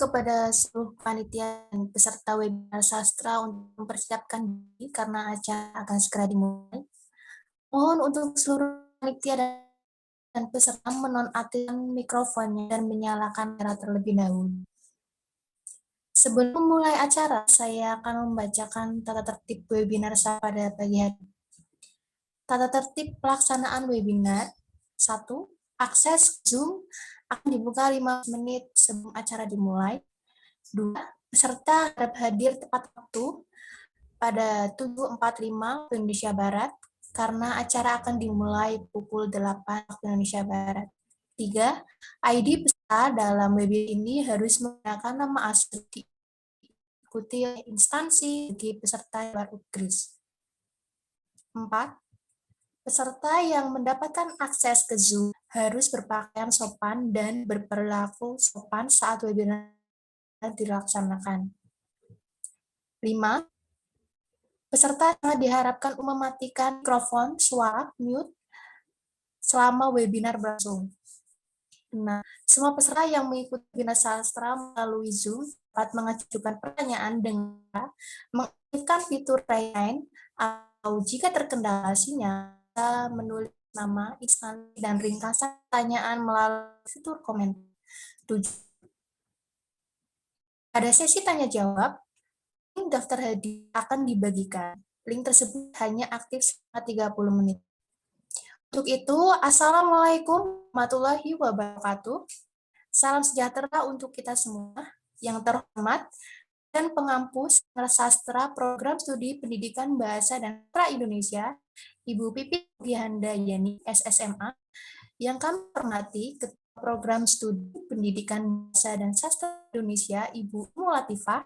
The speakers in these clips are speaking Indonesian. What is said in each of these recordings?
kepada seluruh panitia dan peserta webinar sastra untuk mempersiapkan diri karena acara akan segera dimulai. Mohon untuk seluruh panitia dan peserta menonaktifkan mikrofonnya dan menyalakan kamera terlebih dahulu. Sebelum memulai acara, saya akan membacakan tata tertib webinar saya pada pagi hari. Tata tertib pelaksanaan webinar. 1. Akses Zoom akan dibuka 5 menit sebelum acara dimulai. 2. Peserta harap hadir tepat waktu pada 7.45 waktu Indonesia Barat karena acara akan dimulai pukul 8 waktu Indonesia Barat. 3. ID peserta dalam webinar ini harus menggunakan nama asli diikuti oleh instansi bagi peserta luar Inggris. 4. Peserta yang mendapatkan akses ke Zoom harus berpakaian sopan dan berperilaku sopan saat webinar dilaksanakan. 5. Peserta diharapkan mematikan mikrofon, suara, mute selama webinar berlangsung. Nah, semua peserta yang mengikuti webinar sastra melalui Zoom dapat mengajukan pertanyaan dengan mengaktifkan fitur raise hand atau jika terkendala sinyal menulis nama, instansi, dan ringkasan pertanyaan melalui fitur komentar. 7. Pada sesi tanya jawab, link daftar hadiah akan dibagikan. Link tersebut hanya aktif selama 30 menit. Untuk itu, Assalamualaikum warahmatullahi wabarakatuh. Salam sejahtera untuk kita semua. Yang terhormat dan pengampu sastra program studi pendidikan bahasa dan sastra Indonesia, Ibu Pipit Gihanda Yani, SSMA, yang kami hormati Ketua Program Studi Pendidikan Bahasa dan Sastra Indonesia, Ibu Umu Latifah,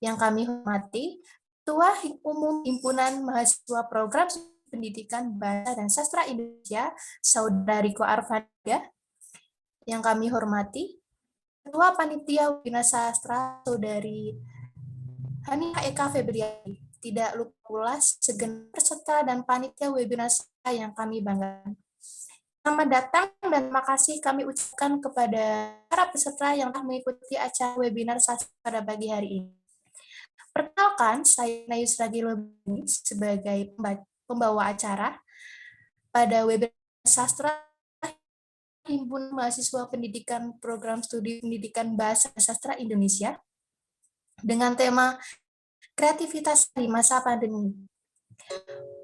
yang kami hormati Ketua Umum Himpunan Mahasiswa Program Studi Pendidikan Bahasa dan Sastra Indonesia, Saudara Riko Arfadia, yang kami hormati Ketua Panitia Webinar Sastra, Saudari Haniha Eka Febriani. Tidak lupa pula segenap peserta dan panitia webinar sastra yang kami banggakan. Selamat datang dan terima kasih kami ucapkan kepada para peserta yang telah mengikuti acara webinar sastra pada pagi hari ini. Perkenalkan, saya Nayusra Gilobani sebagai pembawa acara pada webinar sastra Himpunan Mahasiswa Pendidikan Program Studi Pendidikan Bahasa dan Sastra Indonesia dengan tema kreativitas di masa pandemi.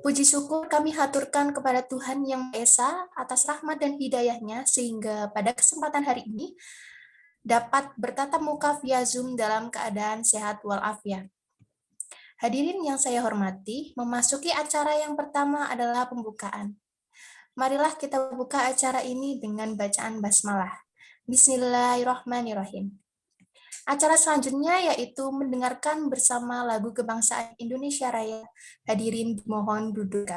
Puji syukur kami haturkan kepada Tuhan Yang Maha Esa atas rahmat dan hidayahnya sehingga pada kesempatan hari ini dapat bertatap muka via Zoom dalam keadaan sehat walafiat. Hadirin yang saya hormati, memasuki acara yang pertama adalah pembukaan. Marilah kita buka acara ini dengan bacaan basmalah. Bismillahirrahmanirrahim. Acara selanjutnya yaitu mendengarkan bersama lagu kebangsaan Indonesia Raya. Hadirin mohon duduk.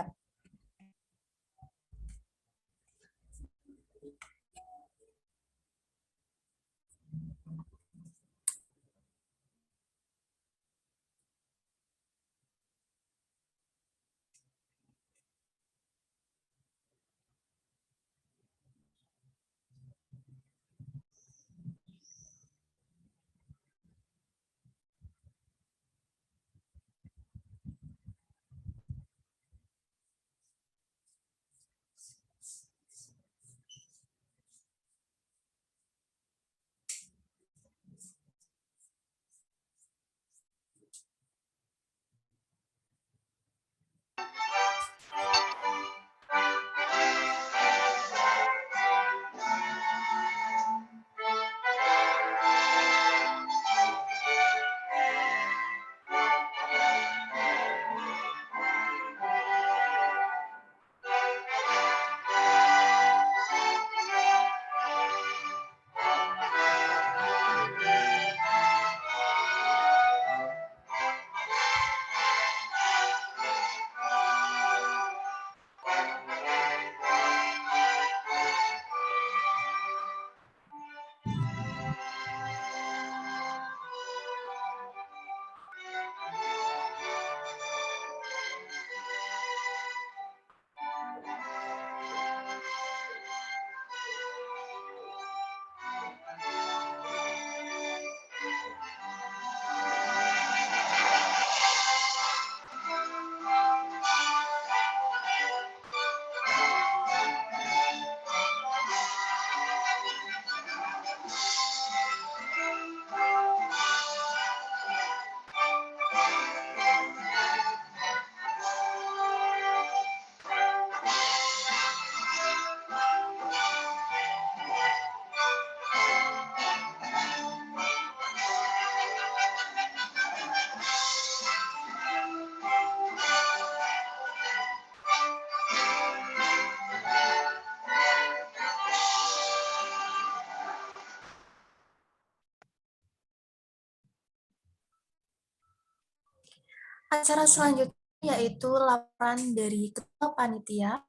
Acara selanjutnya yaitu laporan dari Ketua Panitia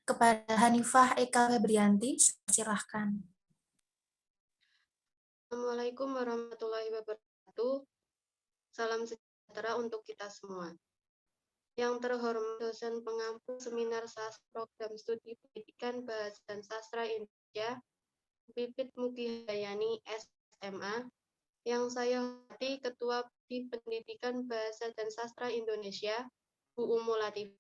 kepada Hanifah Eka Febrianti. Silahkan. Assalamualaikum warahmatullahi wabarakatuh. Salam sejahtera untuk kita semua. Yang terhormat dosen pengampu seminar sastra program studi pendidikan bahasa dan sastra Indonesia, Pipit Mugihayani SMA, yang saya hormati Ketua Prodi Pendidikan Bahasa dan Sastra Indonesia, Bu Umu Latif,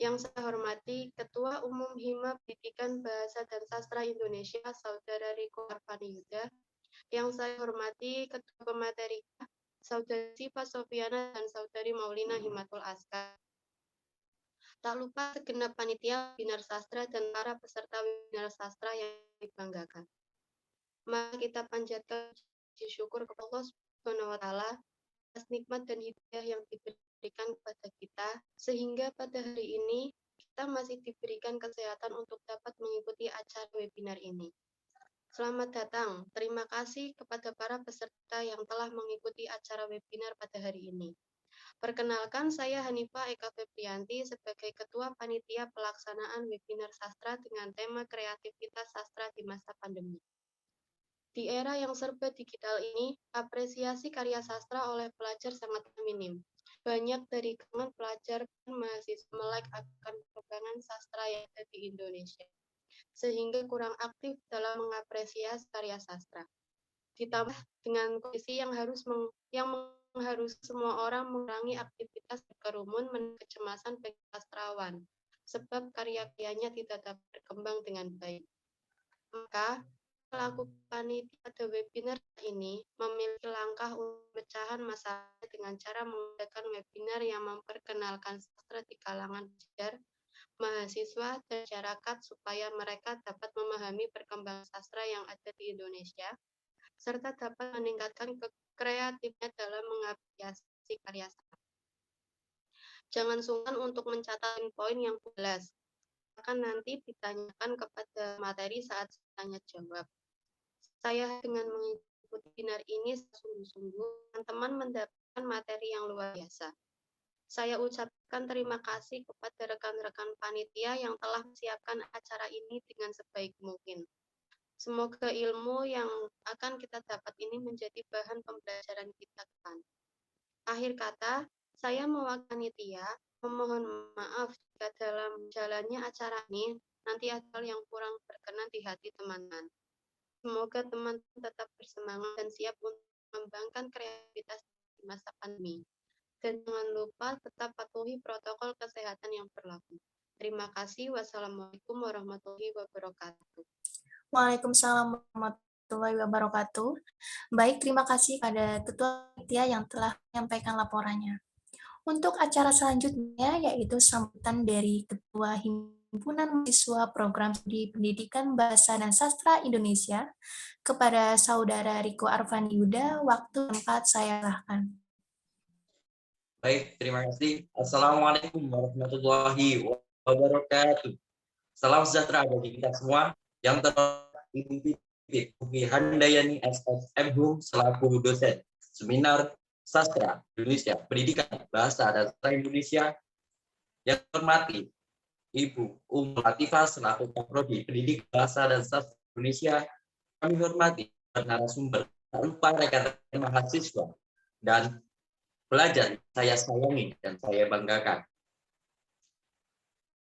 yang saya hormati Ketua Umum Hima Pendidikan Bahasa dan Sastra Indonesia, Saudara Riko Arvaniyuda, yang saya hormati Ketua Pemateri Saudari Siva Sofiana dan Saudari Maulina Himatul Askar. Tak lupa segenap panitia webinar sastra dan para peserta webinar sastra yang dibanggakan. Mari kita panjatkan puji syukur kepada Allah Subhanahu wa taala atas nikmat dan hidayah yang diberikan kepada kita sehingga pada hari ini kita masih diberikan kesehatan untuk dapat mengikuti acara webinar ini. Selamat datang. Terima kasih kepada para peserta yang telah mengikuti acara webinar pada hari ini. Perkenalkan, saya Hanifah Eka Febrianti sebagai Ketua Panitia Pelaksanaan Webinar Sastra dengan tema Kreativitas Sastra di Masa Pandemi. Di era yang serba digital ini, apresiasi karya sastra oleh pelajar sangat minim. Banyak dari kalangan pelajar dan mahasiswa melek akan perkembangan sastra yang ada di Indonesia, sehingga kurang aktif dalam mengapresiasi karya sastra. Ditambah dengan kondisi yang mengharuskan semua orang mengurangi aktivitas berkerumun menuju kecemasan bagi sastrawan, sebab karya-karyanya tidak dapat berkembang dengan baik. Maka, pelaku panitia pada webinar ini memiliki langkah untuk pemecahan masalah dengan cara mengadakan webinar yang memperkenalkan sastra di kalangan pelajar, mahasiswa, dan masyarakat supaya mereka dapat memahami perkembangan sastra yang ada di Indonesia, serta dapat meningkatkan kreativitas dalam mengapresiasi karya sastra. Jangan sungkan untuk mencatat poin yang jelas, akan nanti ditanyakan kepada materi saat tanya jawab. Saya dengan mengikuti webinar ini sungguh-sungguh, teman-teman mendapatkan materi yang luar biasa. Saya ucapkan terima kasih kepada rekan-rekan panitia yang telah menyiapkan acara ini dengan sebaik mungkin. Semoga ilmu yang akan kita dapat ini menjadi bahan pembelajaran kita ke depan. Akhir kata, saya mewakili panitia memohon maaf jika dalam jalannya acara ini nanti ada hal yang kurang berkenan di hati teman-teman. Semoga teman-teman tetap bersemangat dan siap untuk mengembangkan kreativitas di masa pandemi. Dan jangan lupa tetap patuhi protokol kesehatan yang berlaku. Terima kasih. Wassalamualaikum warahmatullahi wabarakatuh. Waalaikumsalam warahmatullahi wabarakatuh. Baik, terima kasih pada Ketua Panitia yang telah menyampaikan laporannya. Untuk acara selanjutnya yaitu sambutan dari Ketua Himpunan Mahasiswa Program Studi Pendidikan Bahasa dan Sastra Indonesia kepada Saudara Riko Arvan Yuda. Waktu tempat saya serahkan. Baik, terima kasih. Assalamualaikum warahmatullahi wabarakatuh. Salam sejahtera bagi kita semua. Yang terhormat Ibu Pipit Mugihayani SSM selaku dosen Seminar Sastra Indonesia, Pendidikan Bahasa dan Sastra Indonesia. Yang terhormati Ibu Umu Latifah selaku Prodi Pendidikan Bahasa dan Sastra Indonesia. Kami hormati narasumber, tak lupa rekan-rekan mahasiswa dan pelajar saya sayangi dan saya banggakan.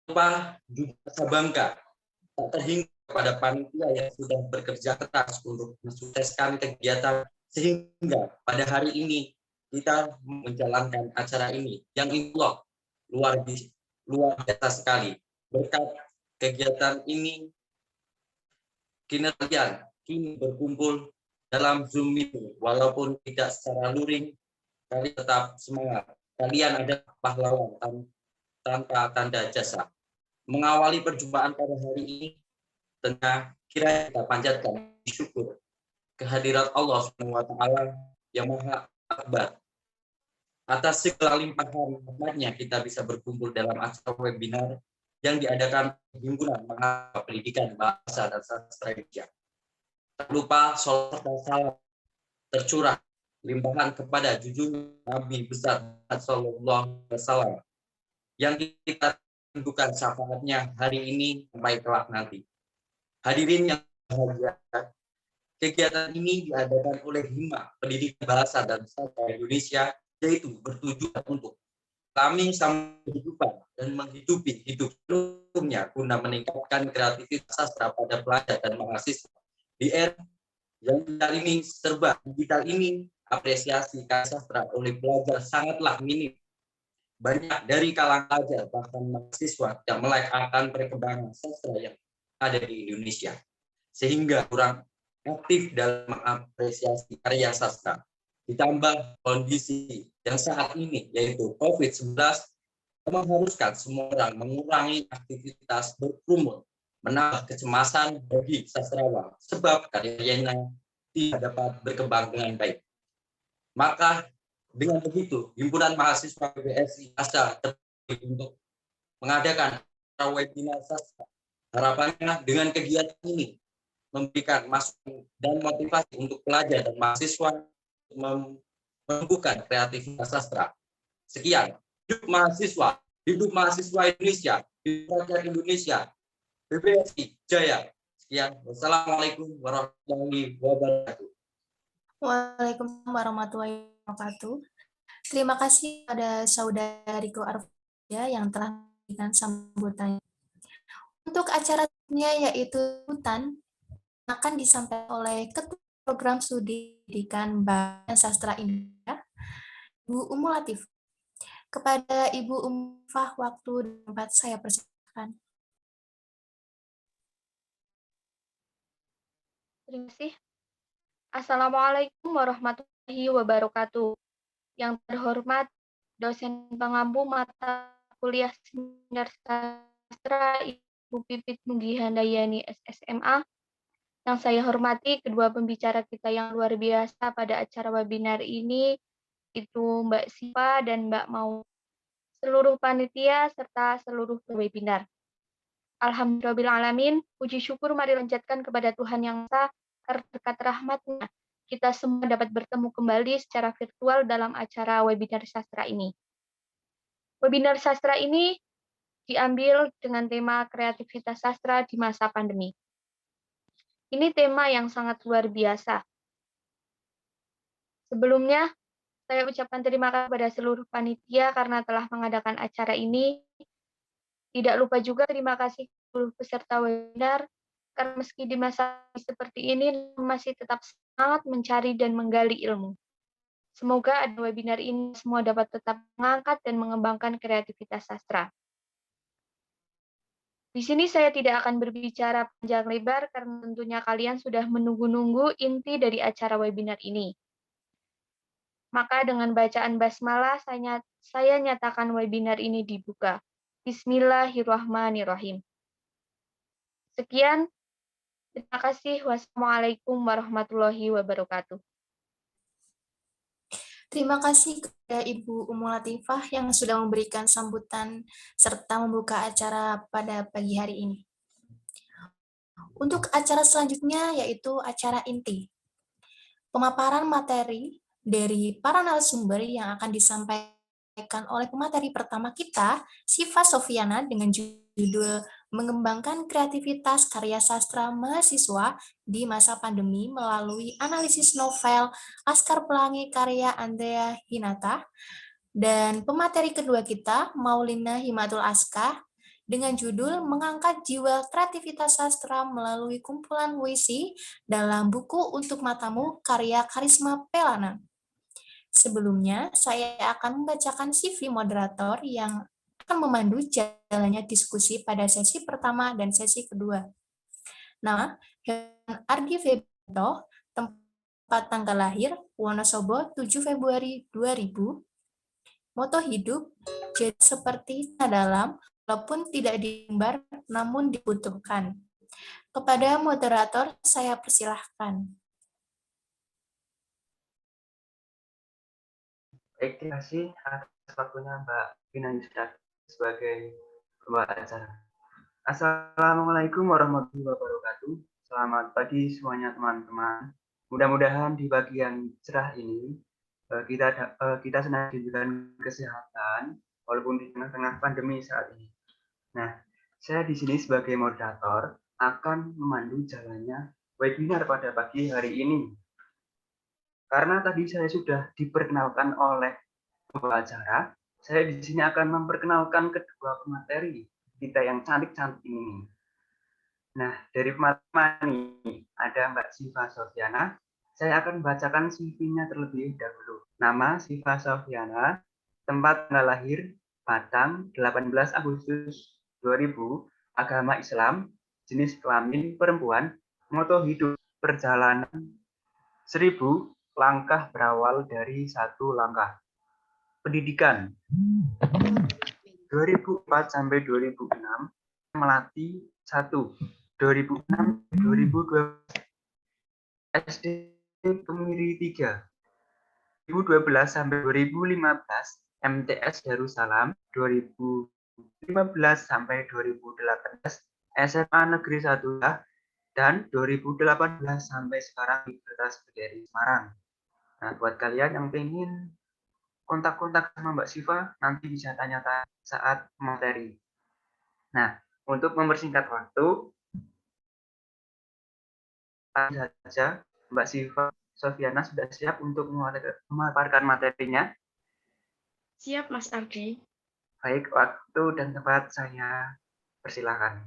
Lupa juga saya bangga tak terhingga kepada panitia yang sudah bekerja keras untuk mensukseskan kegiatan sehingga pada hari ini kita menjalankan acara ini yang insya Allah luar biasa sekali. Berkat kegiatan ini kalian kini berkumpul dalam Zoom meeting walaupun tidak secara luring. Kalian tetap semangat. Kalian adalah pahlawan tanpa tanda jasa. Mengawali perjumpaan pada hari ini, tengah kira kita panjatkan syukur kehadirat Allah SWT yang Maha Akbar. Atas segala limpahan rahmatnya kita bisa berkumpul dalam acara webinar yang diadakan Himpunan Mahasiswa Pendidikan Bahasa dan Sastra Indonesia. Tak lupa salam tercurah limpahan kepada junjungan Nabi besar Sallallahu Alaihi Wasallam yang kita tentukan syafaatnya hari ini sampai kelak nanti. Hadirin yang berbahagia, kegiatan ini diadakan oleh Hima Pendidikan Bahasa dan Sastra Indonesia, yaitu bertujuan untuk kami sama kehidupan dan menghidupi hidup sebelumnya guna meningkatkan kreativitas sastra pada pelajar dan mahasiswa. Di era yang ini serba digital ini, apresiasi karya sastra oleh pelajar sangatlah minim. Banyak dari kalangan pelajar bahkan mahasiswa yang melek akan perkembangan sastra yang ada di Indonesia, sehingga kurang aktif dalam mengapresiasi karya sastra. Ditambah kondisi yang saat ini, yaitu COVID-19, mengharuskan semua orang mengurangi aktivitas berkerumun, menambah kecemasan bagi sastrawan, sebab karyanya tidak dapat berkembang dengan baik. Maka dengan begitu, Himpunan Mahasiswa PBSI ASA terpilih untuk mengadakan webinar sastra. Harapannya dengan kegiatan ini memberikan masukan dan motivasi untuk pelajar dan mahasiswa menumbuhkan kreativitas sastra. Sekian, hidup mahasiswa Indonesia, hidup rakyat Indonesia, PBSI Jaya. Sekian, wassalamualaikum warahmatullahi wabarakatuh. Waalaikumsalam warahmatullahi wabarakatuh. Terima kasih pada saudariku Arfia yang telah memberikan sambutannya. Untuk acaranya yaitu hutan akan disampaikan oleh Ketua Program Studi Pendidikan Bahasa Sastra Indonesia, Bu Umu Latif. Kepada Ibu Umfah, waktu dan tempat saya persilakan. Terima kasih. Assalamualaikum warahmatullahi wabarakatuh. Yang terhormat dosen pengampu mata kuliah Seminar Sastra Ibu Pipit Mugi Handayani SSMA. Yang saya hormati kedua pembicara kita yang luar biasa pada acara webinar ini, itu Mbak Sipa dan Mbak Mau, seluruh panitia serta seluruh webinar. Alhamdulillahirrahmanirrahim, puji syukur mari lanjutkan kepada Tuhan Yang Esa, karena berkat rahmat-Nya kita semua dapat bertemu kembali secara virtual dalam acara webinar sastra ini. Webinar sastra ini diambil dengan tema kreativitas sastra di masa pandemi. Ini tema yang sangat luar biasa. Sebelumnya, saya ucapkan terima kasih kepada seluruh panitia karena telah mengadakan acara ini. Tidak lupa juga terima kasih seluruh peserta webinar, karena meski di masa seperti ini masih tetap semangat mencari dan menggali ilmu. Semoga ada webinar ini semua dapat tetap mengangkat dan mengembangkan kreativitas sastra. Di sini saya tidak akan berbicara panjang lebar karena tentunya kalian sudah menunggu-nunggu inti dari acara webinar ini. Maka dengan bacaan basmalah saya nyatakan webinar ini dibuka. Bismillahirrahmanirrahim. Sekian, terima kasih. Wassalamualaikum warahmatullahi wabarakatuh. Terima kasih kepada Ibu Umu Latifah yang sudah memberikan sambutan serta membuka acara pada pagi hari ini. Untuk acara selanjutnya yaitu acara inti. Pemaparan materi dari para narasumber yang akan disampaikan oleh pemateri pertama kita, Siva Sofiana, dengan judul Mengembangkan Kreativitas Karya Sastra Mahasiswa di Masa Pandemi melalui Analisis Novel Laskar Pelangi karya Andrea Hinata, dan pemateri kedua kita, Maulina Himatul Aska, dengan judul Mengangkat Jiwa Kreativitas Sastra melalui kumpulan puisi dalam buku Untuk Matamu karya Karisma Pelana. Sebelumnya, saya akan membacakan CV moderator yang akan memandu jalannya diskusi pada sesi pertama dan sesi kedua. Nama, Ardi Febrito, tempat tanggal lahir, Wonosobo, 7 Februari 2000, moto hidup, jadi seperti dalam, walaupun tidak digambar, namun dibutuhkan. Kepada moderator, saya persilahkan. Baik, terima kasih atas waktunya Mbak Vina Yusra sebagai pembawa acara. Assalamualaikum warahmatullahi wabarakatuh. Selamat pagi semuanya teman-teman. Mudah-mudahan di pagi yang cerah ini kita sedang diberikan kesehatan walaupun di tengah-tengah pandemi saat ini. Nah, saya di sini sebagai moderator akan memandu jalannya webinar pada pagi hari ini. Karena tadi saya sudah diperkenalkan oleh pembawa acara, saya di sini akan memperkenalkan kedua pemateri kita yang cantik-cantik ini. Nah, dari pemateri ini ada Mbak Siva Sofiana. Saya akan bacakan CV-nya terlebih dahulu. Nama Siva Sofiana, tempat tanggal lahir Padang 18 Agustus 2000, agama Islam, jenis kelamin perempuan, moto hidup perjalanan 1000 langkah berawal dari satu langkah. Pendidikan 2004 sampai 2006 melatih 1 2006 2012 SD Kemiri 3 2012 sampai 2015 MTS Darussalam 2015 sampai 2018 SMA Negeri 1 dan 2018 sampai sekarang Universitas Bidari Semarang. Nah, buat kalian yang pengen kontak-kontak sama Mbak Siva, nanti bisa tanya-tanya saat materi. Nah, untuk mempersingkat waktu, saja Mbak Siva Sofiana sudah siap untuk memaparkan materinya. Siap, Mas Ardi. Baik, waktu dan tempat saya persilakan.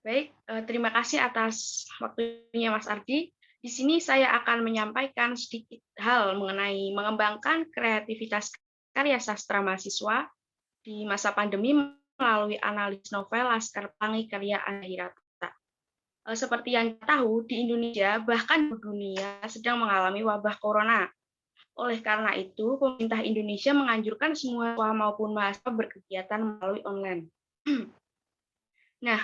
Baik, terima kasih atas waktunya Mas Ardi. Di sini saya akan menyampaikan sedikit hal mengenai mengembangkan kreativitas karya sastra mahasiswa di masa pandemi melalui analisis novel Laskar Pelangi karya Andrea Hirata. Seperti yang kita tahu, di Indonesia bahkan di dunia sedang mengalami wabah corona. Oleh karena itu, pemerintah Indonesia menganjurkan semua siswa maupun mahasiswa berkegiatan melalui online. Nah,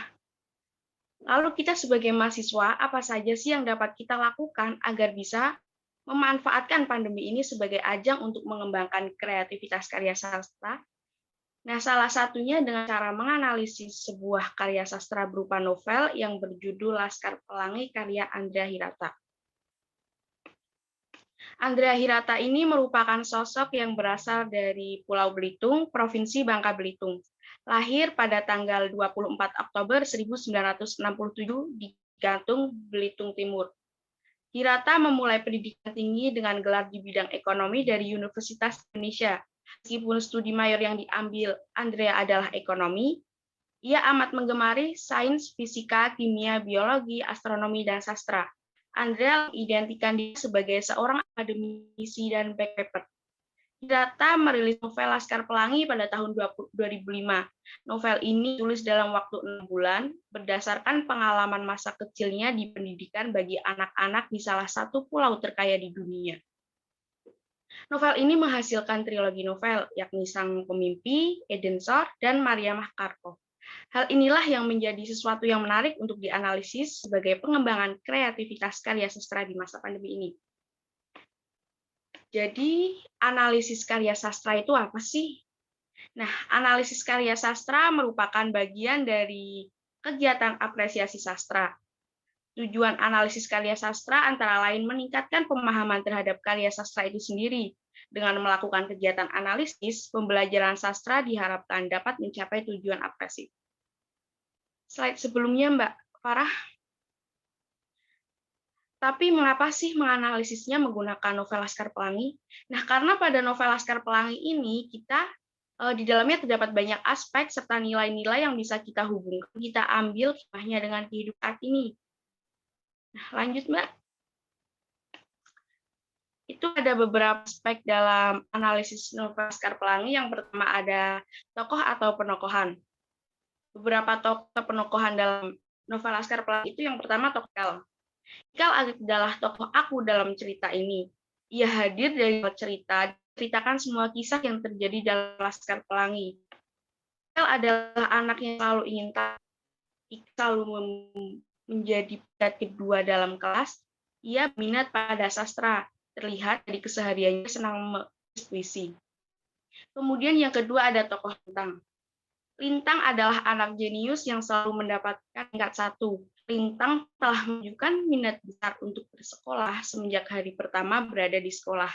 lalu kita sebagai mahasiswa, apa saja sih yang dapat kita lakukan agar bisa memanfaatkan pandemi ini sebagai ajang untuk mengembangkan kreativitas karya sastra? Nah, salah satunya dengan cara menganalisis sebuah karya sastra berupa novel yang berjudul Laskar Pelangi karya Andrea Hirata. Andrea Hirata ini merupakan sosok yang berasal dari Pulau Belitung, Provinsi Bangka Belitung. Lahir pada tanggal 24 Oktober 1967 di Gantung, Belitung Timur. Hirata memulai pendidikan tinggi dengan gelar di bidang ekonomi dari Universitas Indonesia. Meskipun studi mayor yang diambil Andrea adalah ekonomi, ia amat menggemari sains, fisika, kimia, biologi, astronomi, dan sastra. Andrea mengidentikan diri sebagai seorang akademisi dan backpacker. Hirata merilis novel Laskar Pelangi pada tahun 2005. Novel ini ditulis dalam waktu 6 bulan berdasarkan pengalaman masa kecilnya di pendidikan bagi anak-anak di salah satu pulau terkaya di dunia. Novel ini menghasilkan trilogi novel, yakni Sang Pemimpi, Eden Sor, dan Maria Mahkarko. Hal inilah yang menjadi sesuatu yang menarik untuk dianalisis sebagai pengembangan kreativitas karya sastra di masa pandemi ini. Jadi, analisis karya sastra itu apa sih? Nah, analisis karya sastra merupakan bagian dari kegiatan apresiasi sastra. Tujuan analisis karya sastra antara lain meningkatkan pemahaman terhadap karya sastra itu sendiri. Dengan melakukan kegiatan analisis, pembelajaran sastra diharapkan dapat mencapai tujuan apresi. Slide sebelumnya, Mbak Farah. Tapi mengapa sih menganalisisnya menggunakan novel Laskar Pelangi? Nah, karena pada novel Laskar Pelangi ini kita di dalamnya terdapat banyak aspek serta nilai-nilai yang bisa kita hubungkan, kita ambil hikmahnya dengan kehidupan saat ini. Nah, lanjut, Mbak. Itu ada beberapa aspek dalam analisis novel Laskar Pelangi. Yang pertama ada tokoh atau penokohan. Beberapa tokoh penokohan dalam novel Laskar Pelangi itu yang pertama tokoh Ikal. Ikal adalah tokoh aku dalam cerita ini. Ia hadir dari cerita, ceritakan semua kisah yang terjadi dalam Laskar Pelangi. Ikal adalah anak yang selalu ingin tahu. Ikal selalu menjadi peringkat kedua dalam kelas. Ia minat pada sastra, terlihat dari kesehariannya senang menulis puisi. Kemudian yang kedua ada tokoh Lintang. Lintang adalah anak jenius yang selalu mendapatkan tingkat 1. Lintang telah menunjukkan minat besar untuk bersekolah semenjak hari pertama berada di sekolah.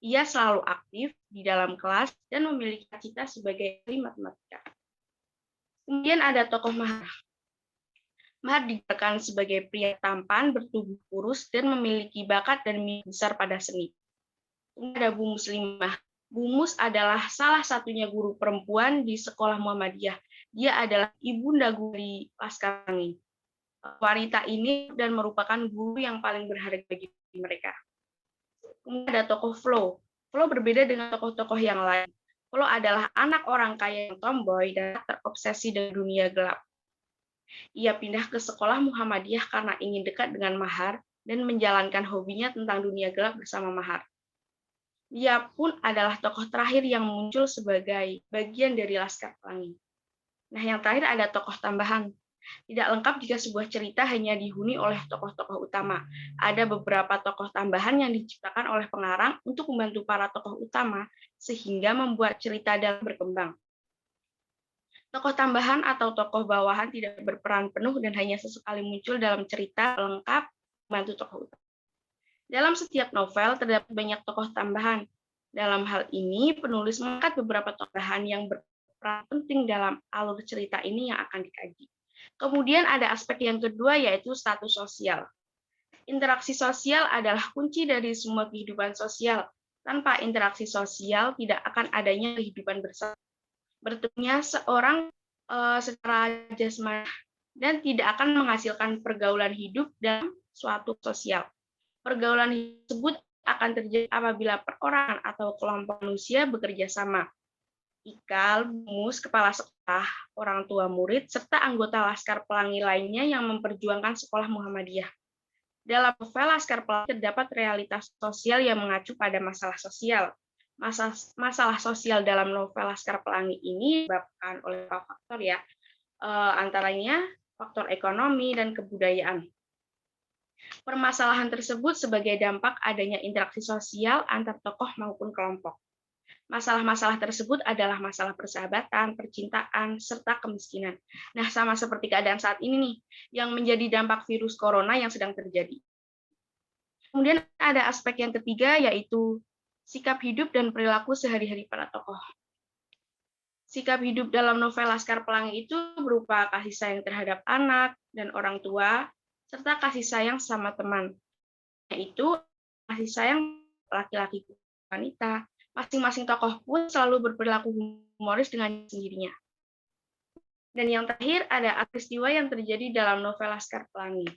Ia selalu aktif di dalam kelas dan memiliki cita sebagai ahli matematika. Kemudian ada tokoh Mahar. Mahar digambarkan sebagai pria tampan, bertubuh kurus, dan memiliki bakat dan minat besar pada seni. Kemudian ada Bu Muslimah. Bu Mus adalah salah satunya guru perempuan di sekolah Muhammadiyah. Dia adalah ibunda guru di Laskar Pelangi. Wanita ini dan merupakan guru yang paling berharga bagi mereka. Kemudian ada tokoh Flo. Flo berbeda dengan tokoh-tokoh yang lain. Flo adalah anak orang kaya yang tomboy dan terobsesi dengan dunia gelap. Ia pindah ke sekolah Muhammadiyah karena ingin dekat dengan Mahar dan menjalankan hobinya tentang dunia gelap bersama Mahar. Dia pun adalah tokoh terakhir yang muncul sebagai bagian dari Laskar Pelangi. Nah, yang terakhir ada tokoh tambahan. Tidak lengkap jika sebuah cerita hanya dihuni oleh tokoh-tokoh utama. Ada beberapa tokoh tambahan yang diciptakan oleh pengarang untuk membantu para tokoh utama sehingga membuat cerita dalam berkembang. Tokoh tambahan atau tokoh bawahan tidak berperan penuh dan hanya sesekali muncul dalam cerita lengkap membantu tokoh utama. Dalam setiap novel terdapat banyak tokoh tambahan. Dalam hal ini, penulis mengangkat beberapa tokoh tambahan yang berperan penting dalam alur cerita ini yang akan dikaji. Kemudian ada aspek yang kedua, yaitu status sosial. Interaksi sosial adalah kunci dari semua kehidupan sosial. Tanpa interaksi sosial, tidak akan adanya kehidupan bersama. Bertemunya seorang secara jasmani dan tidak akan menghasilkan pergaulan hidup dalam suatu sosial. Pergaulan tersebut akan terjadi apabila perorangan atau kelompok manusia bekerja sama. Ikal, Mus, kepala sekolah, orang tua murid, serta anggota Laskar Pelangi lainnya yang memperjuangkan sekolah Muhammadiyah. Dalam novel Laskar Pelangi terdapat realitas sosial yang mengacu pada masalah sosial. Masalah sosial dalam novel Laskar Pelangi ini disebabkan oleh beberapa faktor ya, antaranya faktor ekonomi dan kebudayaan. Permasalahan tersebut sebagai dampak adanya interaksi sosial antar tokoh maupun kelompok. Masalah-masalah tersebut adalah masalah persahabatan, percintaan, serta kemiskinan. Nah, sama seperti keadaan saat ini nih, yang menjadi dampak virus corona yang sedang terjadi. Kemudian ada aspek yang ketiga, yaitu sikap hidup dan perilaku sehari-hari para tokoh. Sikap hidup dalam novel Laskar Pelangi itu berupa kasih sayang terhadap anak dan orang tua, serta kasih sayang sama teman, yaitu kasih sayang laki-laki wanita. Masing-masing tokoh pun selalu berperilaku humoris dengan sendirinya. Dan yang terakhir ada peristiwa yang terjadi dalam novel Laskar Pelangi.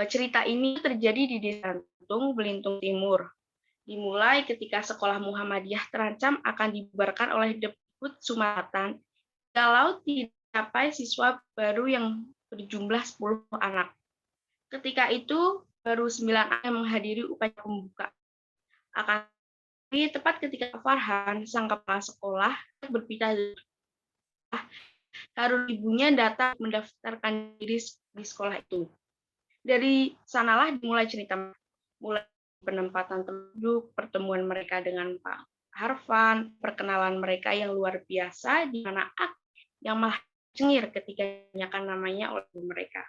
Cerita ini terjadi di Desa Rantung, Belitung Timur. Dimulai ketika sekolah Muhammadiyah terancam akan dibubarkan oleh Deput Sumatera kalau tidak sampai siswa baru yang berjumlah 10 anak. Ketika itu baru 9 anak yang menghadiri upacara pembuka. Akan tepat ketika Farhan, sang kepala sekolah, berpindah Harun ibunya datang mendaftarkan diri di sekolah itu. Dari sanalah dimulai cerita, mulai penempatan penduduk, pertemuan mereka dengan Pak Harfan, perkenalan mereka yang luar biasa, di mana yang malah cengir ketika ditanyakan namanya oleh mereka,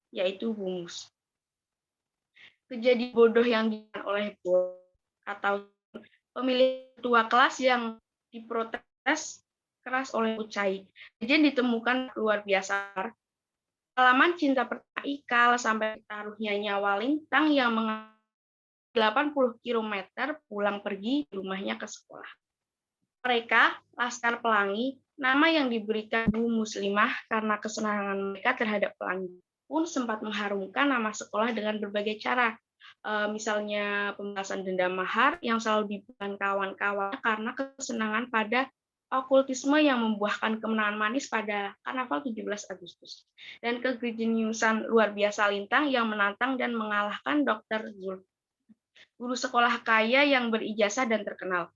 yaitu Bu Mus. Kejadian bodoh yang dilakukan oleh Bo atau pemilih ketua kelas yang diprotes keras oleh Ucai. Kejadian ditemukan luar biasa. Pengalaman cinta pertama Ikal sampai taruhnya nyawa Lintang yang 80 km pulang pergi rumahnya ke sekolah. Mereka, Laskar Pelangi, nama yang diberikan Bu Muslimah karena kesenangan mereka terhadap pelangi, pun sempat mengharumkan nama sekolah dengan berbagai cara. Misalnya pembahasan denda mahar yang selalu diberikan kawan-kawan karena kesenangan pada okultisme yang membuahkan kemenangan manis pada Karnaval 17 Agustus. Dan kejeniusan luar biasa Lintang yang menantang dan mengalahkan Dr. Zul, guru sekolah kaya yang berijazah dan terkenal.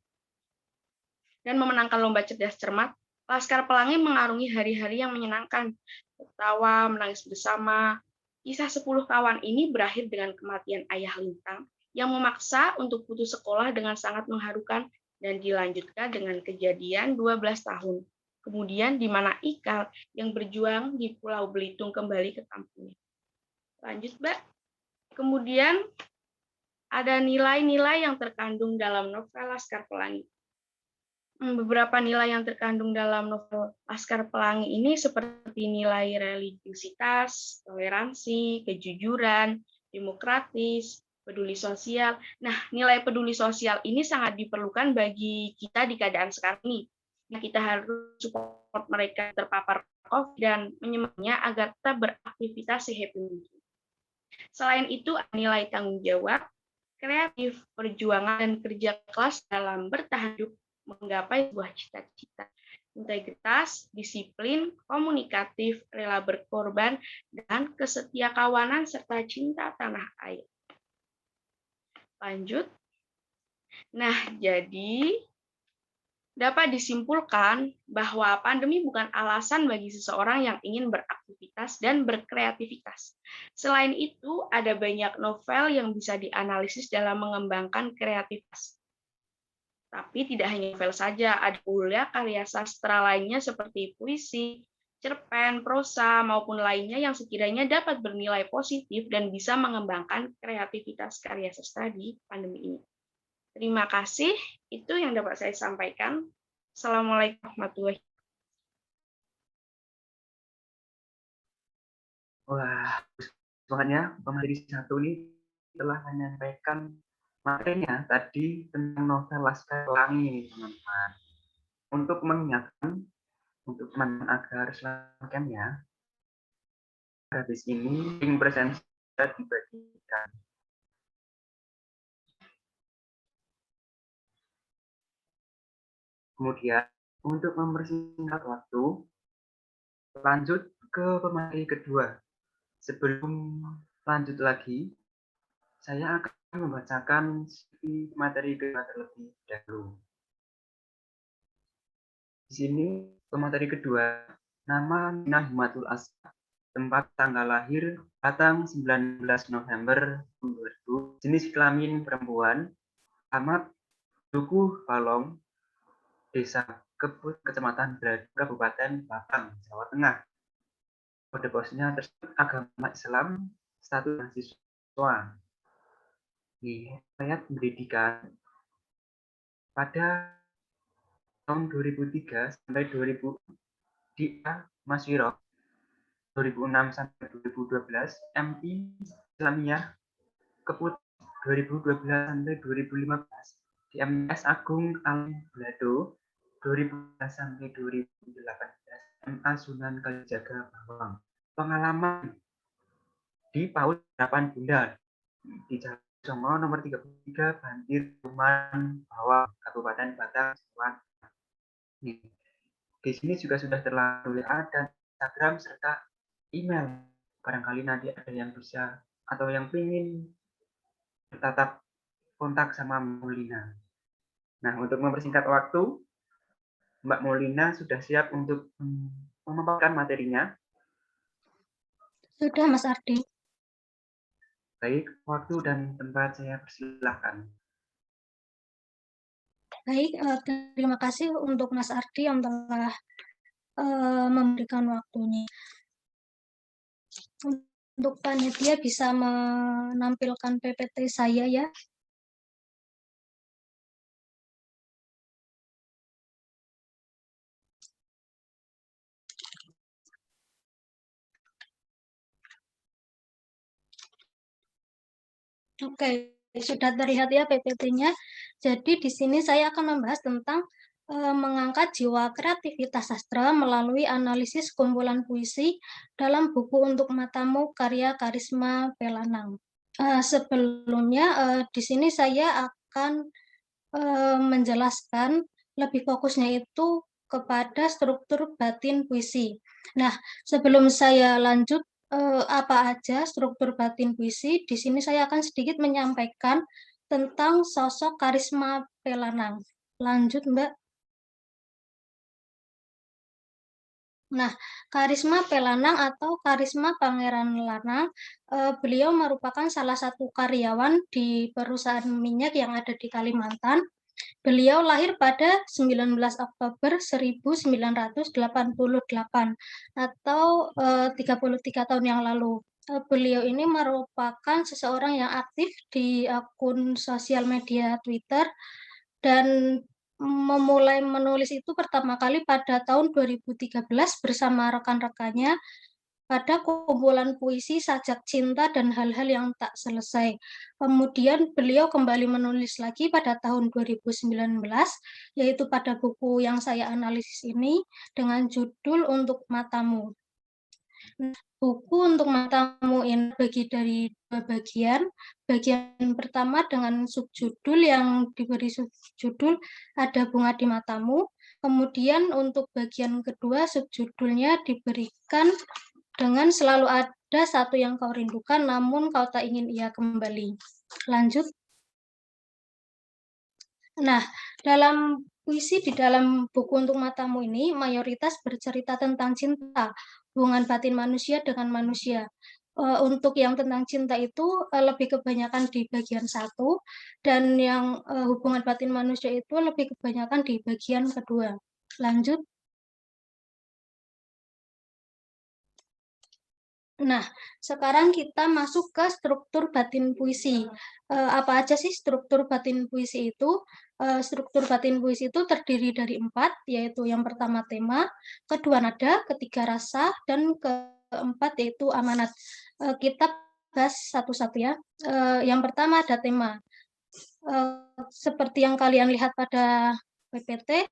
Dan memenangkan lomba cerdas cermat, Laskar Pelangi mengarungi hari-hari yang menyenangkan, tertawa, menangis bersama. Kisah 10 kawan ini berakhir dengan kematian ayah Lintang yang memaksa untuk putus sekolah dengan sangat mengharukan dan dilanjutkan dengan kejadian 12 tahun Kemudian di mana Ikal yang berjuang di Pulau Belitung kembali ke kampungnya. Lanjut, Mbak. Kemudian ada nilai-nilai yang terkandung dalam novel Laskar Pelangi. Beberapa nilai yang terkandung dalam novel Laskar Pelangi ini seperti nilai religiusitas, toleransi, kejujuran, demokratis, peduli sosial. Nah, nilai peduli sosial ini sangat diperlukan bagi kita di keadaan sekarang ini. Nah, kita harus support mereka terpapar COVID dan menyemangatinya agar tetap beraktivitas sehappy mungkin. Selain itu, nilai tanggung jawab, kreatif, perjuangan, dan kerja keras dalam bertahan hidup menggapai sebuah cita-cita. Integritas, disiplin, komunikatif, rela berkorban, dan kesetiakawanan serta cinta tanah air. Lanjut. Nah, jadi dapat disimpulkan bahwa pandemi bukan alasan bagi seseorang yang ingin beraktivitas dan berkreativitas. Selain itu, ada banyak novel yang bisa dianalisis dalam mengembangkan kreativitas. Tapi tidak hanya novel saja, ada pula karya sastra lainnya seperti puisi, cerpen, prosa, maupun lainnya yang sekiranya dapat bernilai positif dan bisa mengembangkan kreativitas karya sastra di pandemi ini. Terima kasih, itu yang dapat saya sampaikan. Assalamualaikum warahmatullahi wabarakatuh. Wah, semuanya pemateri satu ini telah menyampaikan materinya tadi tentang novel Laskar Pelangi, teman-teman. Untuk mengingatkan, untuk teman-teman agar selamatkan ya, habis ini link presentasi sudah dibagikan. Kemudian, untuk mempersingkat waktu, lanjut ke pemateri kedua. Sebelum lanjut lagi, saya akan membacakan materi kedua terlebih dahulu. Di sini pemateri kedua, nama Nina Himatul Asqa, tempat tanggal lahir Batang 19 November 2000, jenis kelamin perempuan, alamat Dukuh Palong, Desa Kebut, Kecamatan Bradu, Kabupaten Batang, Jawa Tengah. Kode posnya tersebut agama Islam, status mahasiswa. Riwayat pendidikan pada tahun 2003 sampai 2000 di Maswiro, 2006 sampai 2012, MI Islamiyah Keput 2012 sampai 2015, di MIS Agung Alim Blado 2012 sampai 2018, MA Sunan Kalijaga Bawang. Pengalaman di PAUD Harapan Bunda di Jalan Songo nomor 33 Bantir Tuman Bawang, Kabupaten Batang, Jawa Tengah. Di sini juga sudah terlalu WA dan Instagram serta email. Barangkali nanti ada yang bisa atau yang ingin bertatap kontak sama Molina. Nah, untuk mempersingkat waktu, Mbak Molina sudah siap untuk memaparkan materinya? Sudah, Mas Ardi. Baik, waktu dan tempat saya persilahkan. Baik, terima kasih untuk Mas Ardi yang telah memberikan waktunya. Untuk panitia bisa menampilkan PPT saya ya. Oke, sudah terlihat ya PPT-nya. Jadi di sini saya akan membahas tentang mengangkat jiwa kreativitas sastra melalui analisis kumpulan puisi dalam buku untuk matamu karya Karisma Pelanang. Sebelumnya di sini saya akan menjelaskan lebih fokusnya itu kepada struktur batin puisi. Nah, sebelum saya lanjut apa aja struktur batin puisi, di sini saya akan sedikit menyampaikan tentang sosok Karisma Pelanang. Lanjut, Mbak. Nah, Karisma Pelanang atau Karisma Pangeran Lanang, beliau merupakan salah satu karyawan di perusahaan minyak yang ada di Kalimantan. Beliau lahir pada 19 Oktober 1988 atau 33 tahun yang lalu. Beliau ini merupakan seseorang yang aktif di akun sosial media Twitter dan memulai menulis itu pertama kali pada tahun 2013 bersama rekan-rekannya pada kumpulan puisi Sajak Cinta dan Hal-Hal yang Tak Selesai. Kemudian beliau kembali menulis lagi pada tahun 2019, yaitu pada buku yang saya analisis ini dengan judul Untuk Matamu. Buku Untuk Matamu ini bagi dari dua bagian. Bagian pertama dengan subjudul yang diberi subjudul Ada Bunga di Matamu. Kemudian untuk bagian kedua subjudulnya diberikan dengan selalu ada satu yang kau rindukan, namun kau tak ingin ia kembali. Lanjut. Nah, dalam puisi di dalam buku Untuk Matamu ini, mayoritas bercerita tentang cinta, hubungan batin manusia dengan manusia. Untuk yang tentang cinta itu lebih kebanyakan di bagian 1, dan yang hubungan batin manusia itu lebih kebanyakan di bagian kedua. Lanjut. Nah, sekarang kita masuk ke struktur batin puisi. Apa aja sih struktur batin puisi itu? Struktur batin puisi itu terdiri dari 4, yaitu yang pertama tema, kedua nada, ketiga rasa, dan keempat yaitu amanat. Kita bahas satu-satu ya. Yang pertama ada tema. Seperti yang kalian lihat pada PPT,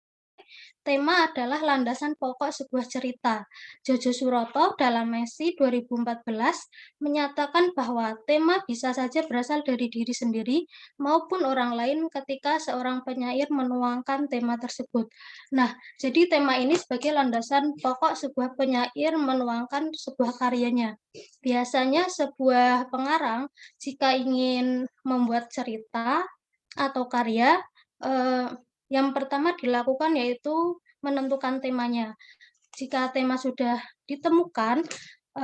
tema adalah landasan pokok sebuah cerita. Jojo Suroto dalam Messi 2014 menyatakan bahwa tema bisa saja berasal dari diri sendiri maupun orang lain ketika seorang penyair menuangkan tema tersebut. Nah, jadi tema ini sebagai landasan pokok sebuah penyair menuangkan sebuah karyanya. Biasanya sebuah pengarang jika ingin membuat cerita atau karya, yang pertama dilakukan yaitu menentukan temanya. Jika tema sudah ditemukan,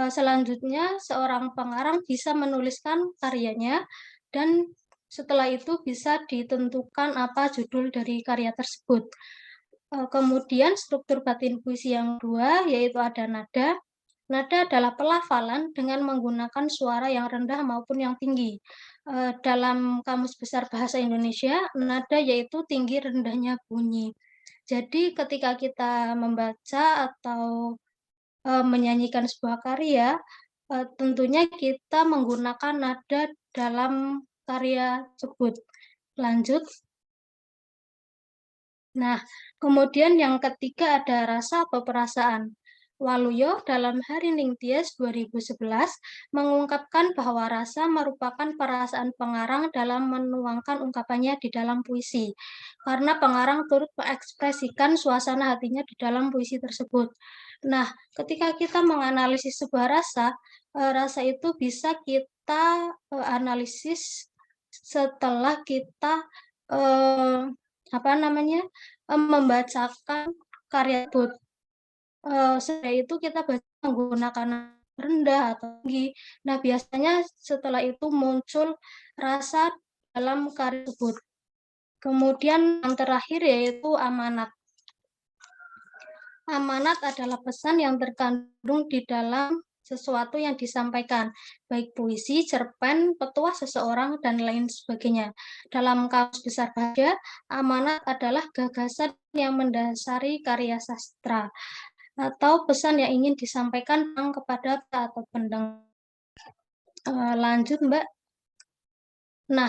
selanjutnya seorang pengarang bisa menuliskan karyanya dan setelah itu bisa ditentukan apa judul dari karya tersebut. Kemudian struktur batin puisi yang kedua yaitu ada nada. Nada adalah pelafalan dengan menggunakan suara yang rendah maupun yang tinggi. Dalam Kamus Besar Bahasa Indonesia, nada yaitu tinggi rendahnya bunyi. Jadi ketika kita membaca atau menyanyikan sebuah karya, tentunya kita menggunakan nada dalam karya tersebut. Lanjut. Nah, kemudian yang ketiga ada rasa atau perasaan. Waluyo dalam Harining Tias 2011 mengungkapkan bahwa rasa merupakan perasaan pengarang dalam menuangkan ungkapannya di dalam puisi, karena pengarang turut mengekspresikan suasana hatinya di dalam puisi tersebut. Nah, ketika kita menganalisis sebuah rasa, rasa itu bisa kita analisis setelah kita membacakan karya tersebut. Setelah itu kita baca menggunakan rendah atau tinggi. Nah, biasanya setelah itu muncul rasa dalam karya tersebut. Kemudian yang terakhir yaitu amanat. Amanat adalah pesan yang terkandung di dalam sesuatu yang disampaikan, baik puisi, cerpen, petuah seseorang, dan lain sebagainya. Dalam Kamus Besar Bahasa, amanat adalah gagasan yang mendasari karya sastra atau pesan yang ingin disampaikan kepada atau pendengar. Lanjut, Mbak. Nah,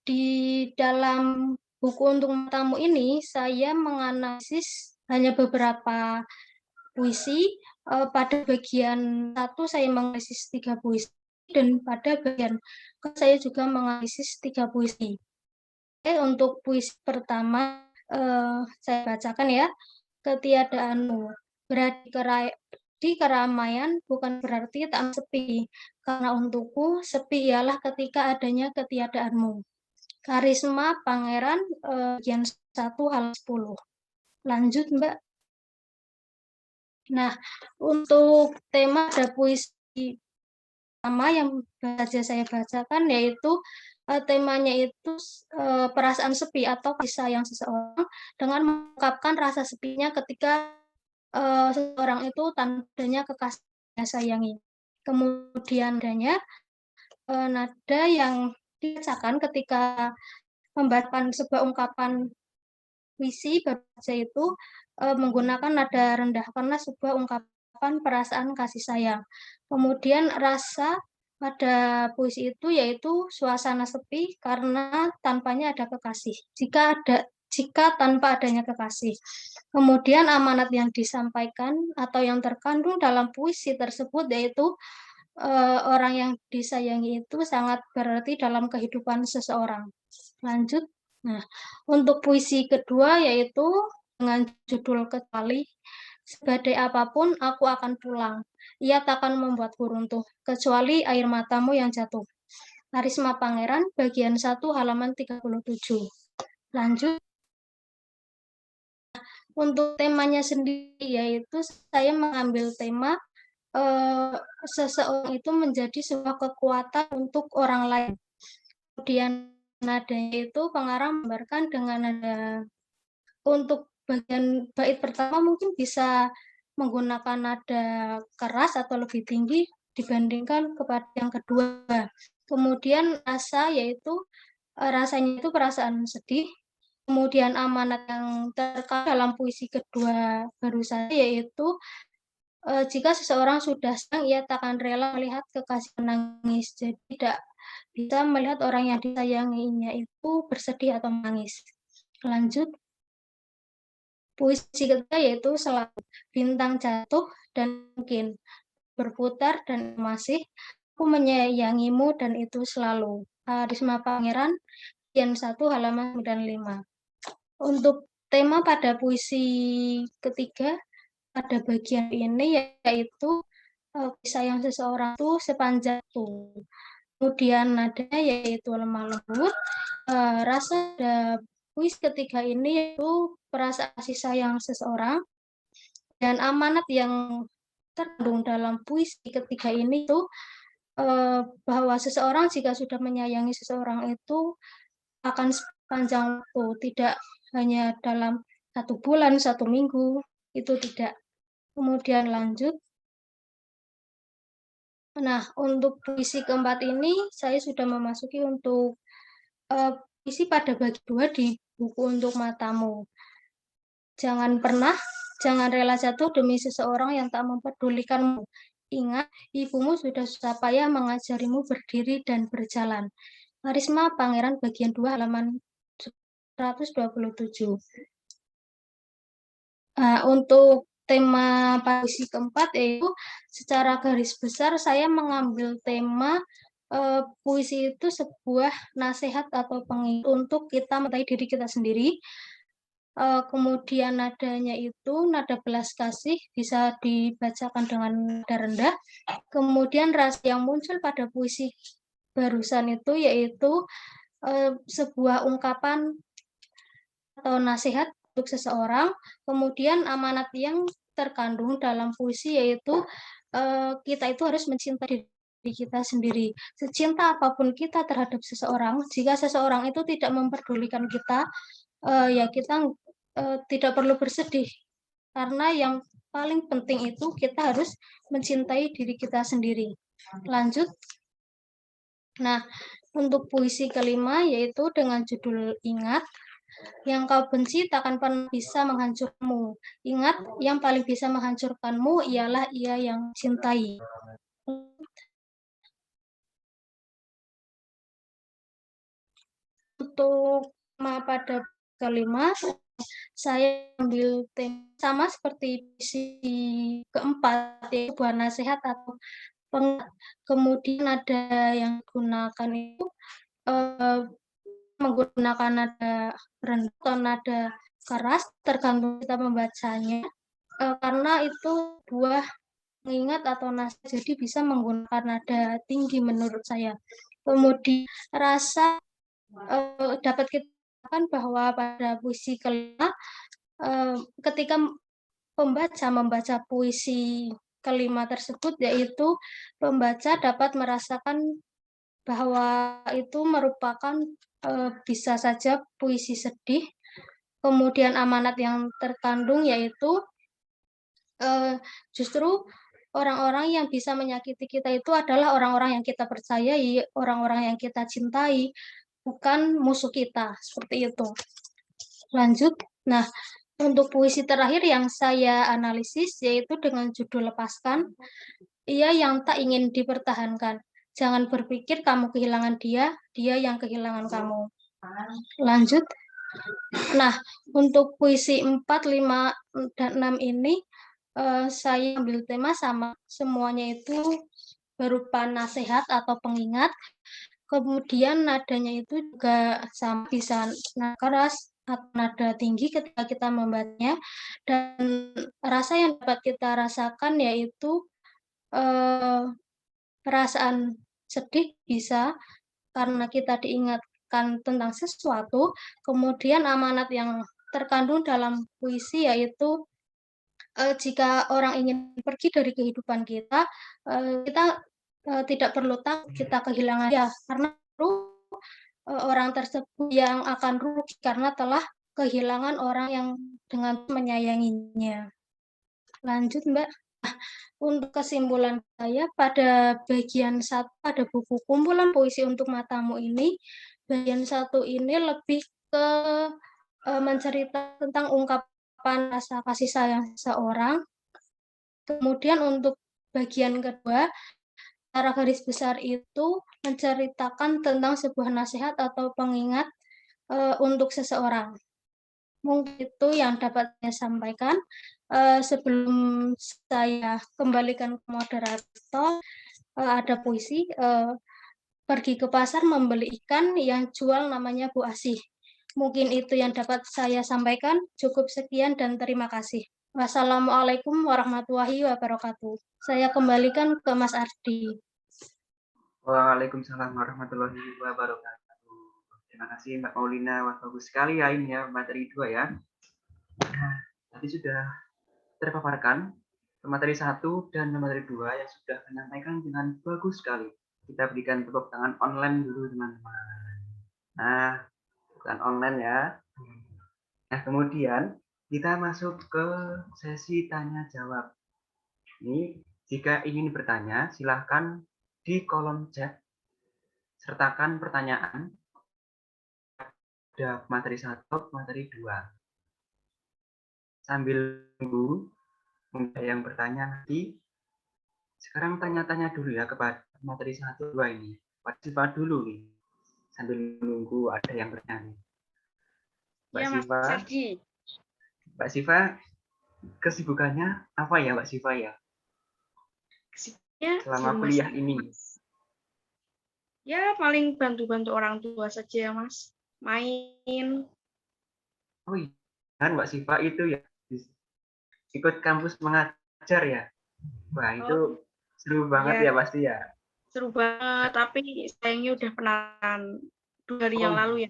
di dalam buku Untuk Matamu ini, saya menganalisis hanya beberapa puisi. Pada bagian 1 saya menganalisis 3 puisi, dan pada bagian saya juga menganalisis 3 puisi. Oke, untuk puisi pertama, saya bacakan ya. Ketiadaanmu. Berada di keramaian bukan berarti tak sepi, karena untukku sepi ialah ketika adanya ketiadaanmu. Karisma Pangeran, bagian 1 halaman 10. Lanjut, Mbak. Nah, untuk tema ada puisi pertama yang saja saya bacakan yaitu temanya itu perasaan sepi atau kasih sayang seseorang dengan mengungkapkan rasa sepinya ketika seseorang itu tanpa adanya kekasih yang sayangi. Kemudian adanya nada yang dibacakan ketika membacakan sebuah ungkapan puisi baca itu menggunakan nada rendah karena sebuah ungkapan perasaan kasih sayang. Kemudian rasa pada puisi itu yaitu suasana sepi karena tanpanya ada kekasih. Jika tanpa adanya kekasih. Kemudian amanat yang disampaikan atau yang terkandung dalam puisi tersebut yaitu orang yang disayangi itu sangat berarti dalam kehidupan seseorang. Lanjut. Nah, untuk puisi kedua yaitu dengan judul Kecuali, sebadai apapun aku akan pulang. Ia takkan membuatku runtuh, kecuali air matamu yang jatuh. Karisma Pangeran, bagian 1, halaman 37. Lanjut. Untuk temanya sendiri yaitu saya mengambil tema seseorang itu menjadi sebuah kekuatan untuk orang lain. Kemudian nadanya itu pengarang menggambarkan dengan nada untuk bagian bait pertama mungkin bisa menggunakan nada keras atau lebih tinggi dibandingkan kepada yang kedua. Kemudian rasanya itu perasaan sedih. Kemudian amanat yang terkait dalam puisi kedua baru saja yaitu jika seseorang sudah sayang, ia takkan rela melihat kekasih menangis. Jadi tidak bisa melihat orang yang disayanginya itu bersedih atau menangis. Lanjut. Puisi ketiga yaitu Selalu. Bintang jatuh dan mungkin berputar dan masih aku menyayangimu dan itu selalu. Karisma Pangeran, bagian 1, halaman 95. Untuk tema pada puisi ketiga pada bagian ini yaitu sayang seseorang itu sepanjang itu. Kemudian nadanya yaitu lemah lembut. Rasa puisi ketiga ini yaitu perasaan kasih sayang seseorang dan amanat yang terkandung dalam puisi ketiga ini itu bahwa seseorang jika sudah menyayangi seseorang itu akan sepanjang waktu, tidak hanya dalam 1 bulan, 1 minggu, itu tidak. Kemudian lanjut. Nah, untuk puisi keempat ini saya sudah memasuki untuk puisi pada bagi 2 di buku Untuk Matamu. Jangan rela jatuh demi seseorang yang tak mempedulikanmu. Ingat, ibumu sudah susah payah mengajarimu berdiri dan berjalan. Karisma Pangeran bagian 2 halaman 127. Untuk tema puisi keempat yaitu secara garis besar saya mengambil tema puisi itu sebuah nasihat atau pengingat untuk kita mencintai diri kita sendiri. Kemudian nadanya itu nada belas kasih bisa dibacakan dengan nada rendah. Kemudian rasa yang muncul pada puisi barusan itu yaitu sebuah ungkapan atau nasihat untuk seseorang. Kemudian amanat yang terkandung dalam puisi yaitu kita itu harus mencintai diri kita sendiri. Secinta apapun kita terhadap seseorang, jika seseorang itu tidak memperdulikan kita, ya kita tidak perlu bersedih. Karena yang paling penting itu kita harus mencintai diri kita sendiri. Lanjut. Nah, untuk puisi kelima yaitu dengan judul Ingat. Yang kau benci takkan pernah bisa menghancurkanmu. Ingat, yang paling bisa menghancurkanmu ialah ia yang cintai. Untuk tema pada kelima, saya ambil tema sama seperti puisi keempat, yaitu sebuah nasihat atau kemudian ada yang digunakan itu menggunakan nada rendah atau nada keras tergantung kita membacanya karena itu buah mengingat atau nasihat jadi bisa menggunakan nada tinggi menurut saya. Kemudian rasa dapat kita katakan bahwa pada puisi kelima ketika pembaca membaca puisi kelima tersebut, yaitu pembaca dapat merasakan bahwa itu merupakan bisa saja puisi sedih. Kemudian amanat yang terkandung yaitu justru orang-orang yang bisa menyakiti kita itu adalah orang-orang yang kita percayai, orang-orang yang kita cintai, bukan musuh kita, seperti itu. Lanjut. Nah, untuk puisi terakhir yang saya analisis yaitu dengan judul Lepaskan, ia yang tak ingin dipertahankan. Jangan berpikir kamu kehilangan dia, dia yang kehilangan kamu. Lanjut. Nah, untuk puisi 4, 5, dan 6 ini saya ambil tema sama, semuanya itu berupa nasihat atau pengingat. Kemudian nadanya itu juga sama, bisa nada keras atau nada tinggi ketika kita membacanya. Dan rasa yang dapat kita rasakan yaitu perasaan sedih bisa karena kita diingatkan tentang sesuatu. Kemudian amanat yang terkandung dalam puisi yaitu jika orang ingin pergi dari kehidupan kita, kita tidak perlu takut kita kehilangan dia, karena orang tersebut yang akan rugi karena telah kehilangan orang yang dengan menyayanginya. Lanjut, Mbak. Untuk kesimpulan saya, pada bagian 1 ada buku kumpulan puisi untuk matamu ini, bagian 1 ini lebih ke menceritakan tentang ungkapan rasa kasih sayang seseorang. Kemudian untuk bagian kedua, secara garis besar itu menceritakan tentang sebuah nasihat atau pengingat untuk seseorang. Mungkin itu yang dapat saya sampaikan. Sebelum saya kembalikan ke moderator, ada puisi, pergi ke pasar membeli ikan yang jual namanya Bu Asih. Mungkin itu yang dapat saya sampaikan. Cukup sekian dan terima kasih. Wassalamualaikum warahmatullahi wabarakatuh. Saya kembalikan ke Mas Ardi. Waalaikumsalam warahmatullahi wabarakatuh. Terima kasih Mbak Maulina, wah bagus sekali ya ini ya materi 2 ya. Nah, tadi sudah terpaparkan materi 1 dan materi 2 yang sudah menyampaikan dengan bagus sekali. Kita berikan tepuk tangan online dulu teman-teman. Nah, bukan online ya. Nah, kemudian kita masuk ke sesi tanya jawab. Ini jika ingin bertanya, silahkan di kolom chat sertakan pertanyaan pada materi 1, materi 2. Sambil tunggu ada yang bertanya nanti. Sekarang tanya-tanya dulu ya kepada materi 1, 2 ini. Partisipasi dulu nih. Sambil menunggu ada yang bertanya. Mbak Ya, Mas Siva. Ardi. Mbak Siva, kesibukannya apa ya Mbak Siva ya? Ya, Selama kuliah ini. Ya, paling bantu-bantu orang tua saja, Mas. Main. Oh iya, kan Mbak Siva itu ya ikut kampus mengajar ya? Wah, itu seru banget ya pasti ya? Seru banget, tapi sayangnya udah penahan 2 hari yang lalu ya.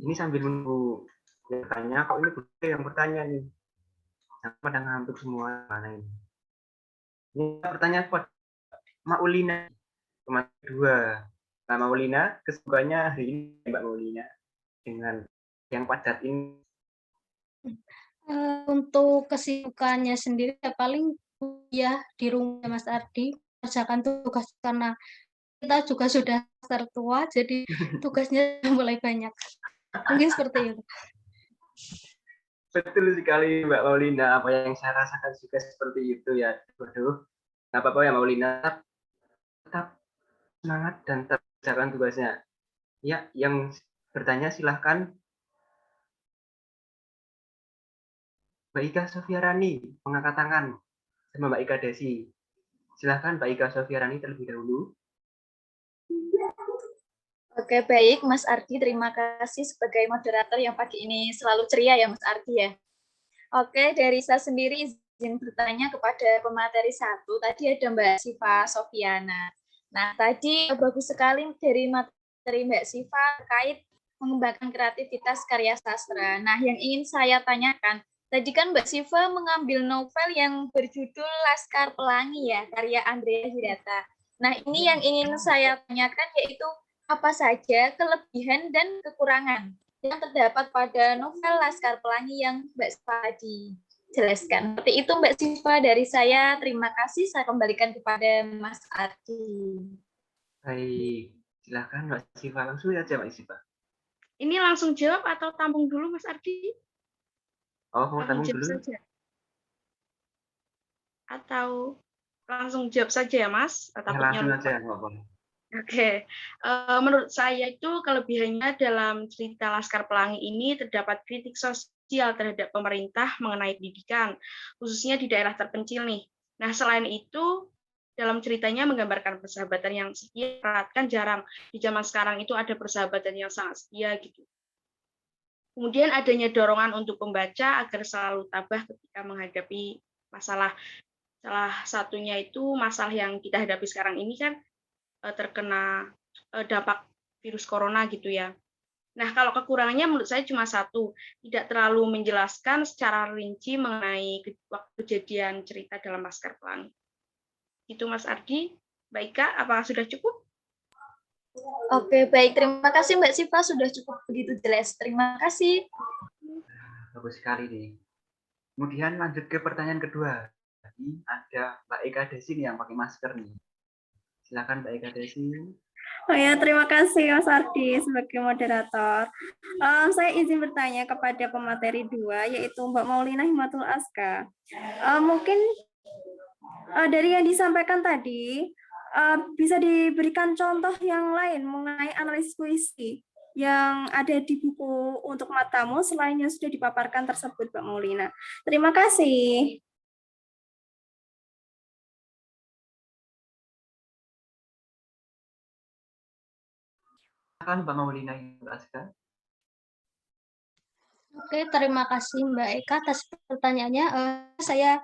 Ini sambil menunggu bertanya, kok ini bukti yang bertanya nih. Pada ngantuk semua mana ini. Ini pertanyaan buat Maulina, kelas 2. Nah, Maulina, kesibukannya hari ini Mbak Maulina dengan yang padat ini. Untuk kesibukannya sendiri ya paling ya di rumah Mas Ardi, kerjakan tugas karena kita juga sudah tertua, jadi tugasnya mulai banyak. Mungkin seperti itu. Betul sekali Mbak Maulina, apa yang saya rasakan juga seperti itu ya. Waduh, nggak apa-apa ya Maulina, tetap semangat dan tetap kerjakan tugasnya. Ya, yang bertanya silahkan. Mbak Ika Sofiarani, mengangkat tangan sama Mbak Ika Desi. Silahkan Mbak Ika Sofiarani terlebih dahulu. Oke, baik Mas Ardi, terima kasih sebagai moderator yang pagi ini selalu ceria ya Mas Ardi ya. Oke, dari saya sendiri izin bertanya kepada pemateri 1, tadi ada Mbak Siva Sofiana. Nah, tadi bagus sekali dari materi Mbak Siva terkait mengembangkan kreativitas karya sastra. Nah, yang ingin saya tanyakan, Tadi kan Mbak Siva mengambil novel yang berjudul Laskar Pelangi ya, karya Andrea Hirata. Nah, ini yang ingin saya tanyakan yaitu apa saja kelebihan dan kekurangan yang terdapat pada novel Laskar Pelangi yang Mbak Siva tadi jelaskan. Seperti itu Mbak Siva dari saya. Terima kasih. Saya kembalikan kepada Mas Ardi. Baik, silakan Mbak Siva, langsung aja Mbak Siva. Ini langsung jawab atau tampung dulu, Mas Ardi? Oh, mau Langsung tampung jawab dulu? saja. Atau langsung jawab saja ya, Mas? Ya, Takutnya langsung lupa. aja, nggak apa-apa. Oke, menurut saya itu kelebihannya dalam cerita Laskar Pelangi ini terdapat kritik sosial terhadap pemerintah mengenai pendidikan, khususnya di daerah terpencil nih. Nah, selain itu, dalam ceritanya menggambarkan persahabatan yang setia, kan jarang. Di zaman sekarang itu ada persahabatan yang sangat setia gitu. Kemudian adanya dorongan untuk pembaca agar selalu tabah ketika menghadapi masalah. Salah satunya itu masalah yang kita hadapi sekarang ini kan terkena dampak virus corona gitu ya. Nah, kalau kekurangannya menurut saya cuma satu, tidak terlalu menjelaskan secara rinci mengenai kejadian cerita dalam Laskar Pelangi. Itu Mas Ardi. Mbak Ika, apakah sudah cukup? Oke, baik. Terima kasih Mbak Siva, sudah cukup begitu jelas. Terima kasih. Bagus sekali nih. Kemudian lanjut ke pertanyaan kedua. Tadi ada Mbak Eka Desi nih yang pakai masker nih. Silakan Mbak Eka Desi. Oh ya, terima kasih Mas Ardi sebagai moderator. Saya izin bertanya kepada pemateri 2, yaitu Mbak Maulina Himatul Aska. Mungkin dari yang disampaikan tadi, bisa diberikan contoh yang lain mengenai analisis puisi yang ada di buku untuk matamu selain yang sudah dipaparkan tersebut, Mbak Maulina. Terima kasih. Silakan Mbak Maulina Himatul Aska. Oke, terima kasih Mbak Eka atas pertanyaannya. Saya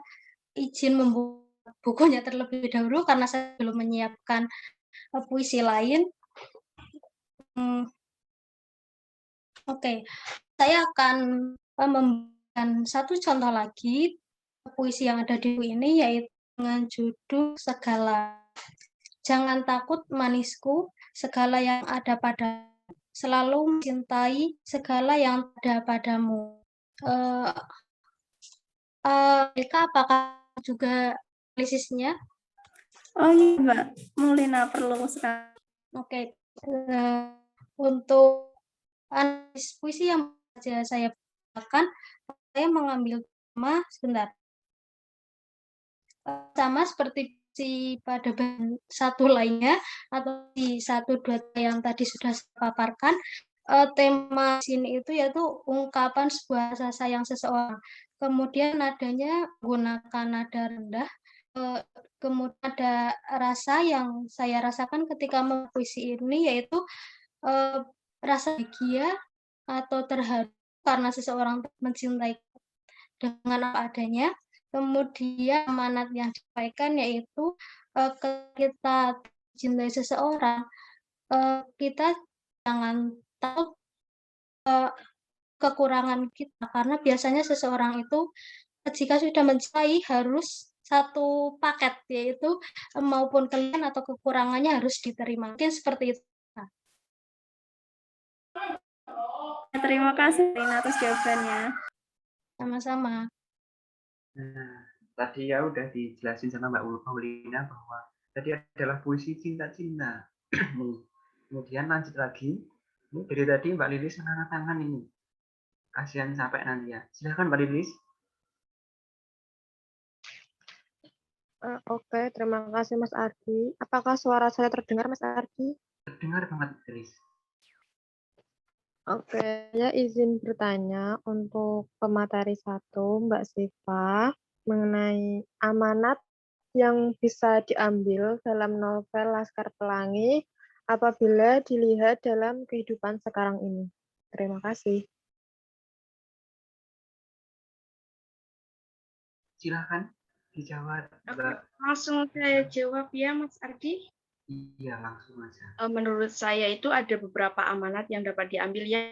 izin membuka bukunya terlebih dahulu karena saya belum menyiapkan puisi lain. Oke, saya akan memberikan satu contoh lagi puisi yang ada di buku ini, yaitu dengan judul Segala. Jangan takut manisku, segala yang ada pada selalu mencintai segala yang ada padamu. Eka, apakah juga analisisnya? Oh iya, Mbak Maulina, perlu sekali. Oke, untuk analisis puisi yang saya bacakan, saya mengambil tema sebentar. Sama seperti si pada bagian satu lainnya atau di 1, 2 yang tadi sudah saya paparkan, tema sini itu yaitu ungkapan sebuah rasa sayang seseorang. Kemudian nadanya menggunakan nada rendah. Kemudian ada rasa yang saya rasakan ketika mempuisi ini yaitu rasa bahagia atau terharu karena seseorang mencintai dengan apa adanya. Kemudian amanat yang disampaikan yaitu kita mencintai seseorang, kita jangan takut kekurangan kita, karena biasanya seseorang itu jika sudah mencintai harus satu paket, yaitu maupun kelebihan atau kekurangannya harus diterima. Mungkin seperti itu. Terima kasih atas jawabannya. Sama-sama. Nah, tadi ya udah dijelasin sama Mbak Maulina bahwa tadi adalah puisi cinta-cinta. Kemudian lanjut lagi. Ini dari tadi Mbak Lilis angkat tangan ini. Kasihan sampai nanti ya. Silakan Mbak Lilis. Oke, terima kasih Mas Ardi. Apakah suara saya terdengar Mas Ardi? Terdengar banget, Lilis. Oke, saya izin bertanya untuk pemateri 1, Mbak Siva, mengenai amanat yang bisa diambil dalam novel Laskar Pelangi apabila dilihat dalam kehidupan sekarang ini. Terima kasih. Silakan dijawab, Mbak. Langsung saya jawab ya, Mas Ardi. Iya, langsung aja. Menurut saya itu ada beberapa amanat yang dapat diambil ya.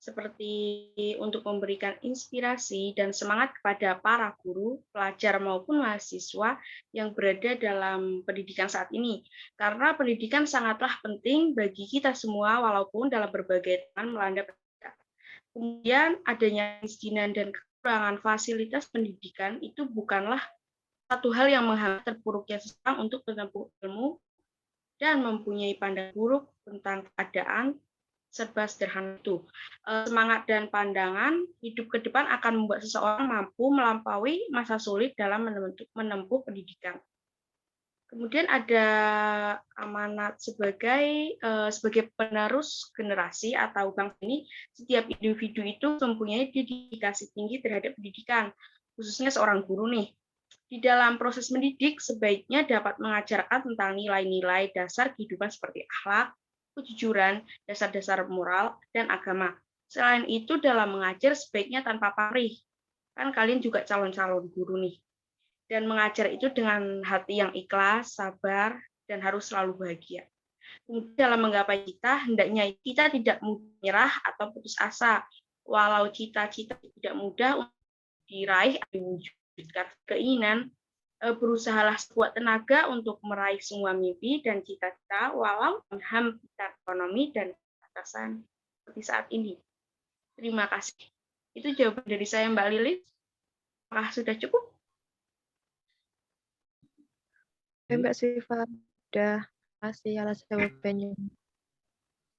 seperti untuk memberikan inspirasi dan semangat kepada para guru, pelajar maupun mahasiswa yang berada dalam pendidikan saat ini. Karena pendidikan sangatlah penting bagi kita semua walaupun dalam berbagai tantangan melanda pendidikan. Kemudian adanya kemiskinan dan kekurangan fasilitas pendidikan itu bukanlah satu hal yang menghambat terpuruknya seseorang untuk menempuh ilmu dan mempunyai pandangan buruk tentang keadaan serba sederhana itu. Semangat dan pandangan hidup ke depan akan membuat seseorang mampu melampaui masa sulit dalam menempuh pendidikan. Kemudian ada amanat sebagai penerus generasi atau bangsa ini, setiap individu itu mempunyai dedikasi tinggi terhadap pendidikan, khususnya seorang guru nih. Di dalam proses mendidik, sebaiknya dapat mengajarkan tentang nilai-nilai dasar kehidupan seperti akhlak, kejujuran, dasar-dasar moral, dan agama. Selain itu, dalam mengajar sebaiknya tanpa pamrih. Kan kalian juga calon-calon guru nih. Dan mengajar itu dengan hati yang ikhlas, sabar, dan harus selalu bahagia. Kemudian dalam menggapai cita, hendaknya kita tidak menyerah atau putus asa. Walau cita-cita tidak mudah untuk diraih atau diwujudkan keinginan, berusahalah sekuat tenaga untuk meraih semua mimpi dan cita-cita walau menghambat ekonomi dan batasan seperti saat ini. Terima kasih. Itu jawaban dari saya, Mbak Lilis. Apakah sudah cukup? Mbak Siva, udah kasih alas jawabannya.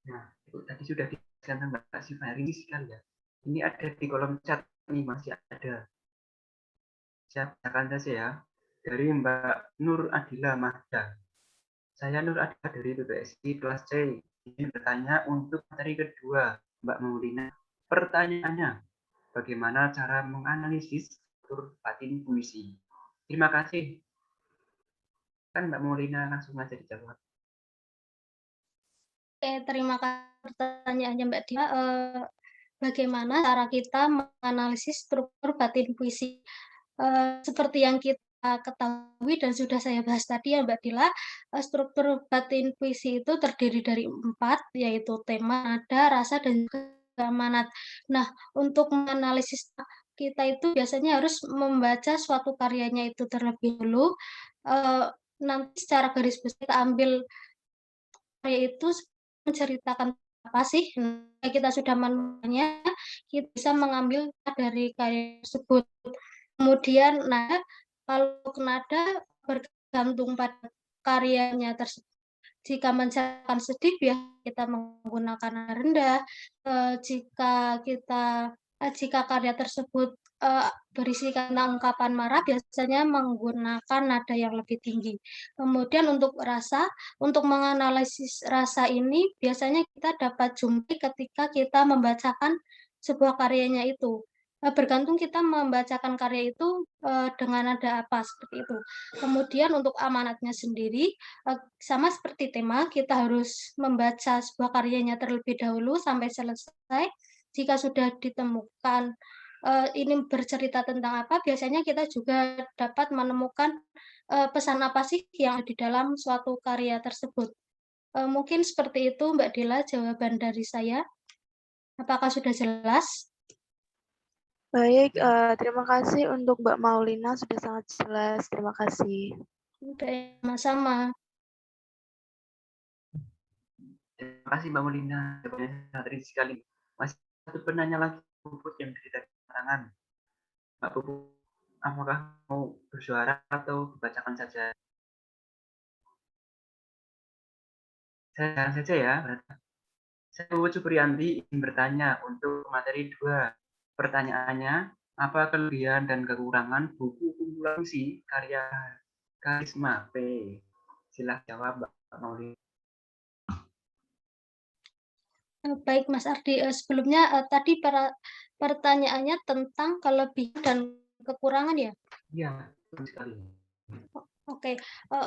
Nah, itu tadi sudah dijelaskan Mbak Siva, hari ini sekali ya. Ini ada di kolom chat, ini masih ada. Saya bacakan saja ya. Dari Mbak Nur Adila Mahda. Saya Nur Adila dari PPSI kelas C. Ini bertanya untuk materi kedua, Mbak Maulina. Pertanyaannya, bagaimana cara menganalisis struktur batin puisi? Terima kasih. Kan Mbak Maulina langsung aja dijawab. Oke, terima kasih pertanyaannya Mbak Dia. Bagaimana cara kita menganalisis struktur batin puisi? Seperti yang kita ketahui dan sudah saya bahas tadi ya Mbak Dila, struktur batin puisi itu terdiri dari 4, yaitu tema, nada, rasa, dan juga amanat. Nah, untuk menganalisis kita itu biasanya harus membaca suatu karyanya itu terlebih dulu, nanti secara garis besar kita ambil karya itu menceritakan apa sih. Nah, kita sudah menemukannya, kita bisa mengambil dari karya tersebut. Kemudian nada, kalau nada bergantung pada karyanya tersebut. Jika menceritakan sedih, biasanya kita menggunakan nada rendah. Jika karya tersebut berisikan tentang ungkapan marah, biasanya menggunakan nada yang lebih tinggi. Kemudian untuk rasa, untuk menganalisis rasa ini, biasanya kita dapat jumpai ketika kita membacakan sebuah karyanya itu. Bergantung kita membacakan karya itu dengan nada apa, seperti itu. Kemudian untuk amanatnya sendiri, sama seperti tema, kita harus membaca sebuah karyanya terlebih dahulu sampai selesai. Jika sudah ditemukan ini bercerita tentang apa, biasanya kita juga dapat menemukan pesan apa sih yang ada di dalam suatu karya tersebut. Mungkin seperti itu Mbak Dila jawaban dari saya. Apakah sudah jelas? Baik, terima kasih untuk Mbak Maulina, sudah sangat jelas. Terima kasih. Sudah, sama-sama. Terima kasih Mbak Maulina, jawabannya sangat rinci sekali. Masih satu penanya lagi, Puput yang dari tangan. Mbak Puput, apakah mau bersuara atau dibacakan saja? Saya saja ya. Saya Puput Supriyanti ingin bertanya untuk materi 2. Pertanyaannya, apa kelebihan dan kekurangan buku kumpulan puisi karya Karisma P? Silahkan jawab Mbak Maulina. Baik Mas Ardi, sebelumnya tadi pertanyaannya tentang kelebihan dan kekurangan ya? Iya, betul sekali. Oke,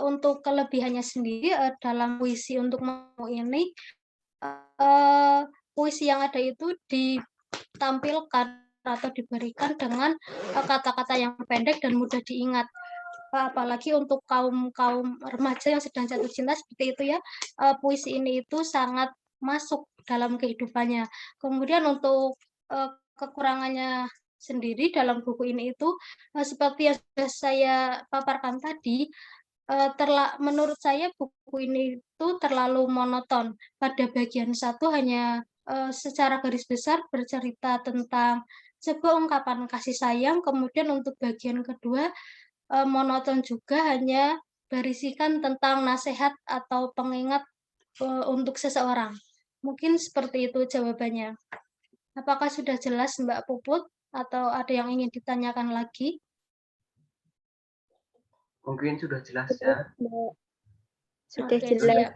untuk kelebihannya sendiri dalam puisi untuk mau ini, puisi yang ada itu ditampilkan atau diberikan dengan kata-kata yang pendek dan mudah diingat. Apalagi untuk kaum remaja yang sedang jatuh cinta seperti itu ya, puisi ini itu sangat masuk dalam kehidupannya. Kemudian untuk kekurangannya sendiri dalam buku ini itu seperti yang sudah saya paparkan tadi, menurut saya buku ini itu terlalu monoton. Pada bagian satu hanya secara garis besar bercerita tentang sebuah ungkapan kasih sayang, kemudian untuk bagian kedua monoton juga, hanya berisikan tentang nasihat atau pengingat untuk seseorang. Mungkin seperti itu jawabannya. Apakah sudah jelas Mbak Puput atau ada yang ingin ditanyakan lagi? Mungkin sudah jelas ya. Sudah Oke, jelas. siap.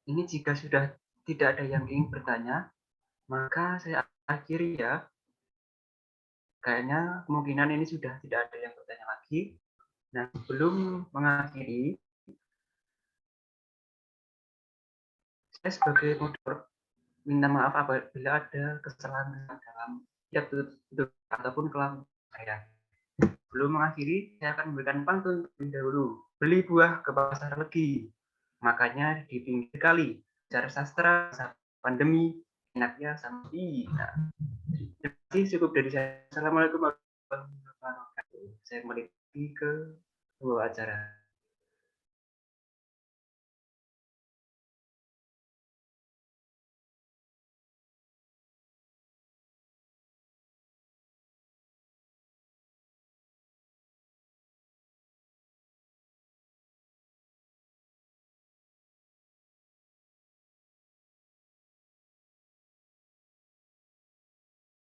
Ini jika sudah tidak ada yang ingin bertanya, maka saya akhiri ya. Kayaknya kemungkinan ini sudah tidak ada yang bertanya lagi. Nah, sebelum mengakhiri, saya sebagai moderator minta maaf apabila ada kesalahan dalam tutur ataupun kelakuan saya. Sebelum mengakhiri, saya akan memberikan pantun terlebih dahulu. Beli buah ke pasar legi, makanya di pinggir kali. Cara sastra, pandemi, enaknya sampai. Nah, terima kasih, cukup dari saya. Assalamualaikum warahmatullahi wabarakatuh. Saya kembali ke sebuah acara.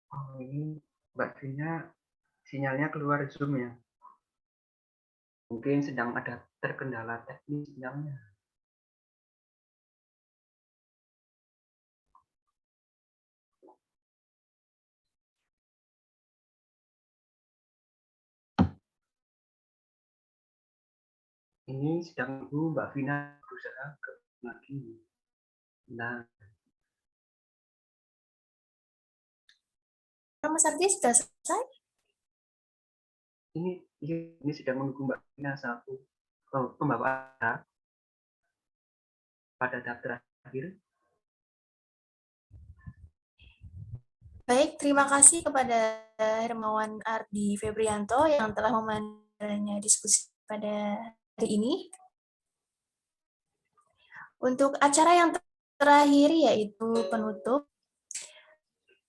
Oh, ini Mbak Vina sinyalnya keluar Zoom ya. Mungkin sedang ada terkendala teknis sinyalnya. Ini sedang nunggu Mbak Vina berusaha ke lagi. Nah, Mas Ardi sudah selesai? ini sedang menunggu Mbak Vina satu pembawa acara pada tahap terakhir. Baik, terima kasih kepada Hermawan Ardi Febrianto yang telah memandunya diskusi pada hari ini. Untuk acara yang terakhir yaitu penutup,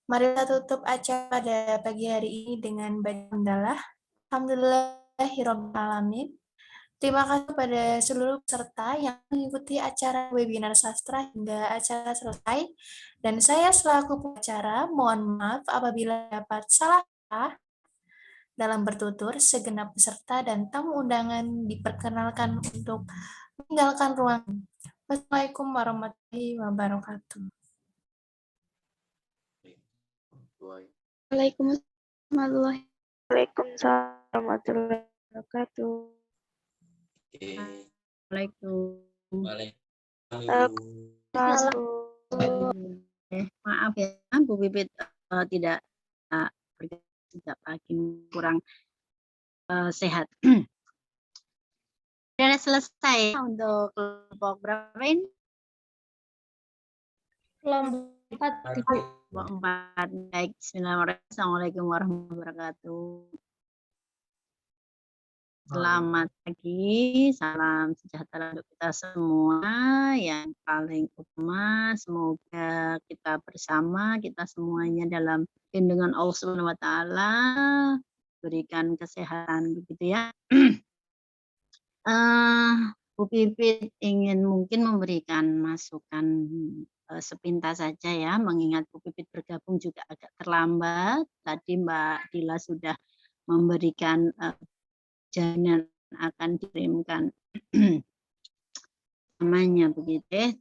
mari kita tutup acara pada pagi hari ini dengan baca hamdalah. Alhamdulillahirrahmanirrahim. Terima kasih kepada seluruh peserta yang mengikuti acara webinar sastra hingga acara selesai. Dan saya selaku pengacara, mohon maaf apabila dapat salah dalam bertutur. Segenap peserta dan tamu undangan diperkenalkan untuk meninggalkan ruangan. Wassalamualaikum warahmatullahi wabarakatuh. Waalaikumsalam. Waalaikumsalam warahmatullahi wabarakatuh. Maaf ya, Bu Bibit tidak sejak pagi kurang sehat. Sudah selesai untuk kelompok berapa ini? Kelompok 4. Baik, bismillahirrahmanirrahim. Assalamualaikum warahmatullahi wabarakatuh. Selamat pagi, salam sejahtera untuk kita semua. Yang paling utama, semoga kita bersama, kita semuanya dalam lindungan Allah Subhanahu wa Ta'ala, berikan kesehatan, begitu ya. Bu Pipit ingin mungkin memberikan masukan sepintas saja ya, mengingat Bu Pipit bergabung juga agak terlambat. Tadi Mbak Dila sudah memberikan jaminan akan dikirimkan namanya begitu.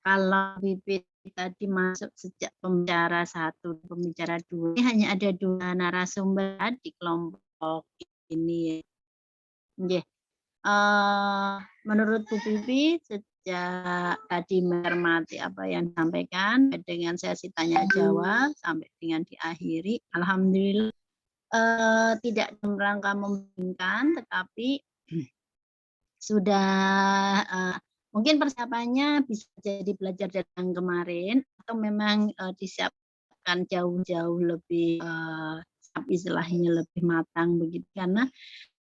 Kalau Bibit tadi masuk sejak pembicara 1, pembicara 2, ini hanya ada 2 narasumber di kelompok ini. Menurut Bu Bibi, sejak tadi mencermati apa yang disampaikan dengan sesi tanya jawab sampai dengan diakhiri, alhamdulillah tidak dalam rangka membingungkan, tetapi sudah Mungkin persiapannya bisa jadi belajar dari yang kemarin atau memang disiapkan jauh-jauh lebih istilahnya lebih matang begitu, karena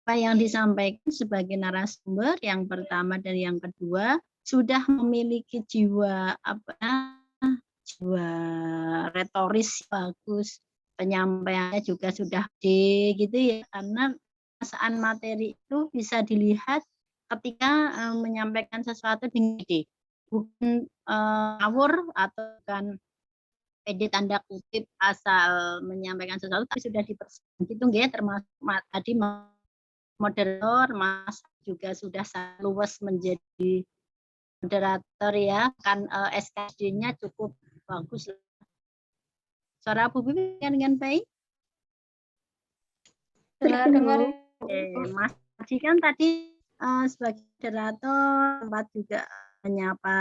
apa yang disampaikan sebagai narasumber yang pertama dan yang kedua sudah memiliki jiwa jiwa retoris bagus, penyampaiannya juga sudah gitu ya, karena perasaan materi itu bisa dilihat ketika menyampaikan sesuatu dengan ide, bukan ngawur atau bukan pede tanda kutip asal menyampaikan sesuatu tapi sudah dipersiapkan gitu ya, termasuk tadi moderator Mas juga sudah luwes menjadi moderator ya, kan SKD-nya cukup bagus. Suara Bu Bibi dengan baik? Dengar. Mas Haji kan tadi sebagai moderator sempat juga menyapa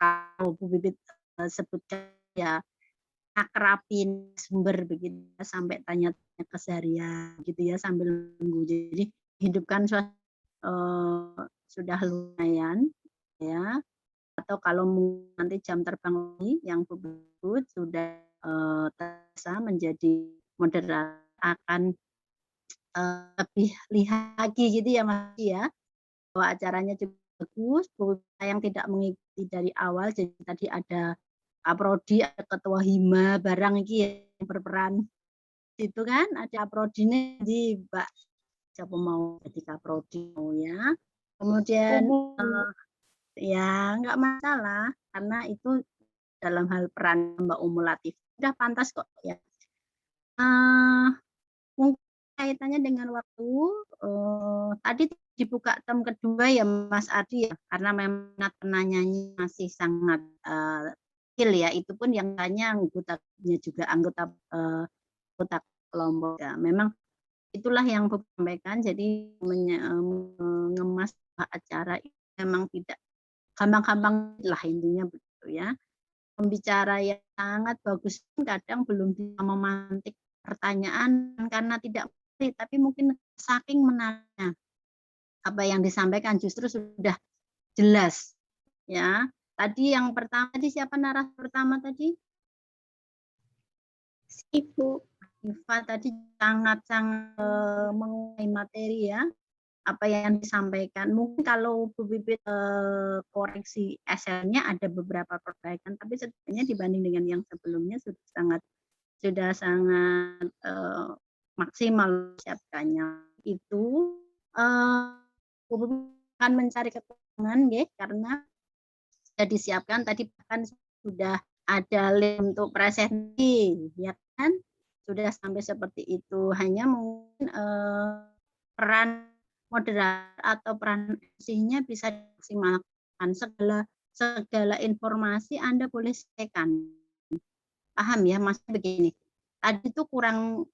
kalau Bu Bibit sebutkan ya akrabin sumber begitu sampai tanya-tanya keseharian gitu ya sambil nunggu. Jadi hidupkan sudah lumayan ya. Atau kalau nanti jam terbang yang Bu Bibit sudah terasa menjadi moderator akan lebih lihat lagi gitu ya Mas ya, bahwa acaranya juga bagus, yang tidak mengikuti dari awal, jadi tadi ada Kaprodi, ada Ketua Hima, barang ini yang berperan itu kan, ada Kaprodinya di Mbak siapa mau jadi Kaprodi mau ya, kemudian ya nggak masalah karena itu dalam hal peran Mbak Umulatif udah pantas kok ya. Mungkin kaitannya dengan waktu, tadi dibuka term kedua ya Mas Adi ya, karena memang penanyanya masih sangat kecil ya, itu pun yang tanya anggotanya juga anggota kelompok ya. Memang itulah yang Bu sampaikan, jadi mengemas acara itu memang tidak gampang-gampang lah intinya begitu ya. Pembicara yang sangat bagus kadang belum bisa memantik pertanyaan karena tidak mengerti, tapi mungkin saking menariknya apa yang disampaikan justru sudah jelas ya. Tadi yang pertama tadi siapa narasumber pertama tadi? Ibu Iva tadi sangat-sangat menguasai materi ya. Apa yang disampaikan. Mungkin kalau Bu Bibit koreksi SL-nya ada beberapa perbaikan, tapi sebenarnya dibanding dengan yang sebelumnya sudah sangat maksimal siapkannya. Itu Bu Bibit akan mencari keterangan ya, karena sudah disiapkan tadi bahkan sudah ada link untuk presentasi ya kan, sudah sampai seperti itu. Hanya mungkin peran moderator atau peran MC-nya bisa dimaksimalkan, segala informasi Anda boleh sampaikan. Paham ya Mas begini. Tadi itu kurang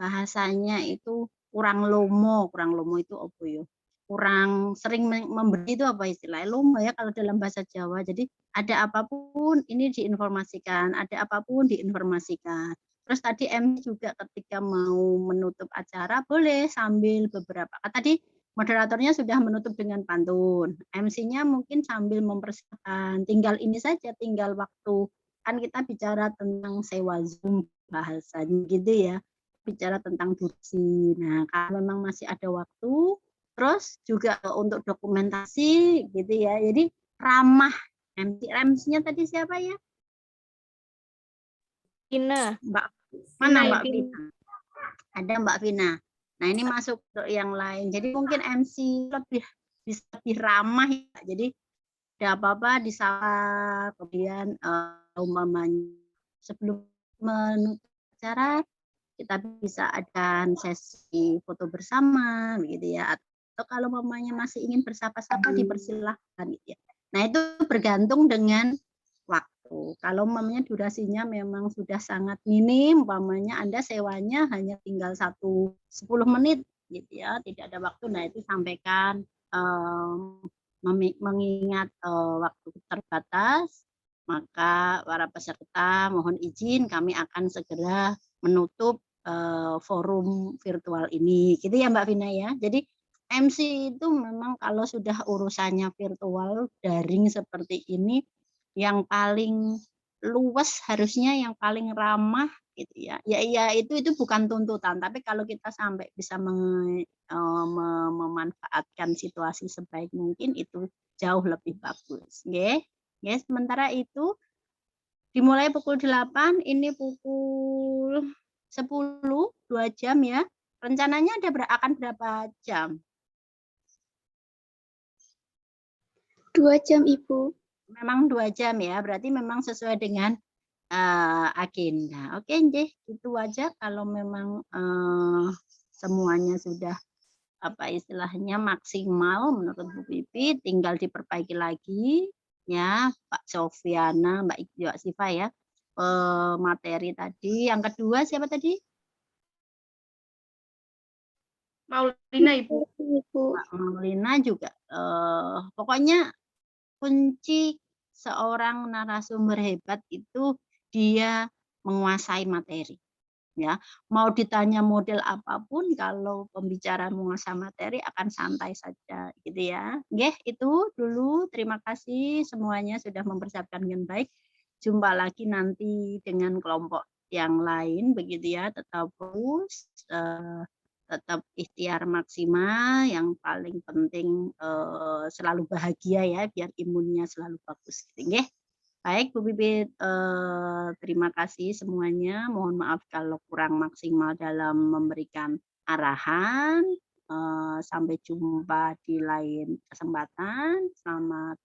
bahasanya itu kurang lomo itu apa ya? Kurang sering memberi itu apa istilahnya? Lomo ya kalau dalam bahasa Jawa. Jadi ada apapun ini diinformasikan, ada apapun diinformasikan. Terus tadi MC juga ketika mau menutup acara boleh sambil beberapa tadi moderatornya sudah menutup dengan pantun, MC-nya mungkin sambil mempersiapkan, tinggal ini saja, tinggal waktu, kan kita bicara tentang sewa Zoom bahasanya gitu ya, bicara tentang durasi. Nah, kalau memang masih ada waktu, terus juga untuk dokumentasi gitu ya, jadi ramah. MC-nya tadi siapa ya? Vina. Mbak, mana Mbak Vina? Ada Mbak Vina. Nah ini masuk ke yang lain. Jadi mungkin MC bisa lebih ramah ya. Jadi ada apa-apa disapa, kemudian umpamanya sebelum menutup acara kita bisa adakan sesi foto bersama begitu ya. Atau kalau umpamanya masih ingin bersapa-sapa dipersilahkan gitu ya. Nah itu bergantung dengan waktu. Kalau umpamanya durasinya memang sudah sangat minim, umpamanya Anda sewanya hanya tinggal 10 menit gitu ya, tidak ada waktu. Nah itu sampaikan mengingat waktu terbatas, maka para peserta mohon izin kami akan segera menutup forum virtual ini, gitu ya Mbak Vina ya. Jadi MC itu memang kalau sudah urusannya virtual daring seperti ini, yang paling luas harusnya yang paling ramah gitu ya. Ya itu bukan tuntutan, tapi kalau kita sampai bisa memanfaatkan situasi sebaik mungkin itu jauh lebih bagus. Nggih. Nggih, sementara itu dimulai pukul 8, ini pukul 10, 2 jam ya. Rencananya akan berapa jam? 2 jam, Ibu. Memang 2 jam ya, berarti memang sesuai dengan agenda. Oke, nggih, itu aja kalau memang semuanya sudah apa istilahnya maksimal menurut Bu Pipit, tinggal diperbaiki lagi ya, Pak Sofiana, Mbak Siva ya. Materi tadi, yang kedua siapa tadi? Maulina, Ibu. Mbak Maulina juga. Pokoknya kunci seorang narasumber hebat itu dia menguasai materi. Ya, mau ditanya model apapun, kalau pembicara menguasai materi akan santai saja, gitu ya. Nggih, itu dulu. Terima kasih semuanya sudah mempersiapkan dengan baik. Jumpa lagi nanti dengan kelompok yang lain, begitu ya. Tetap terus, tetap ikhtiar maksimal. Yang paling penting selalu bahagia ya, biar imunnya selalu bagus. Gitu, nggih. Baik, Bu Pipit, terima kasih semuanya. Mohon maaf kalau kurang maksimal dalam memberikan arahan. Sampai jumpa di lain kesempatan. Selamat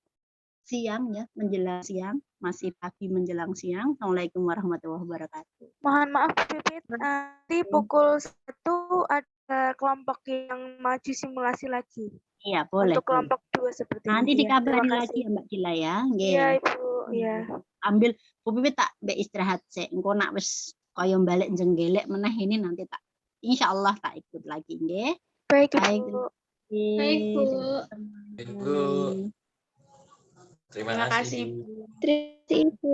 siang ya, menjelang siang. Masih pagi menjelang siang. Assalamualaikum warahmatullahi wabarakatuh. Mohon maaf, Bu Pipit, nanti pukul 1 ada kelompok yang maju simulasi lagi. Iya, boleh. Untuk kelompok 2 seperti nanti ini. dikabari Terima lagi kasih. ya Mbak Gila ya. Iya, Ibu. Iya. Ambil Bu Pipit tak mbak istirahat sih. Engko nak wis kaya balik jenggelek meneh ini nanti tak insyaallah tak ikut lagi nggih. Baik, Baik. Ibu. Baik, Bu. Ibu. Terima kasih. Ibu. Terima kasih, Ibu.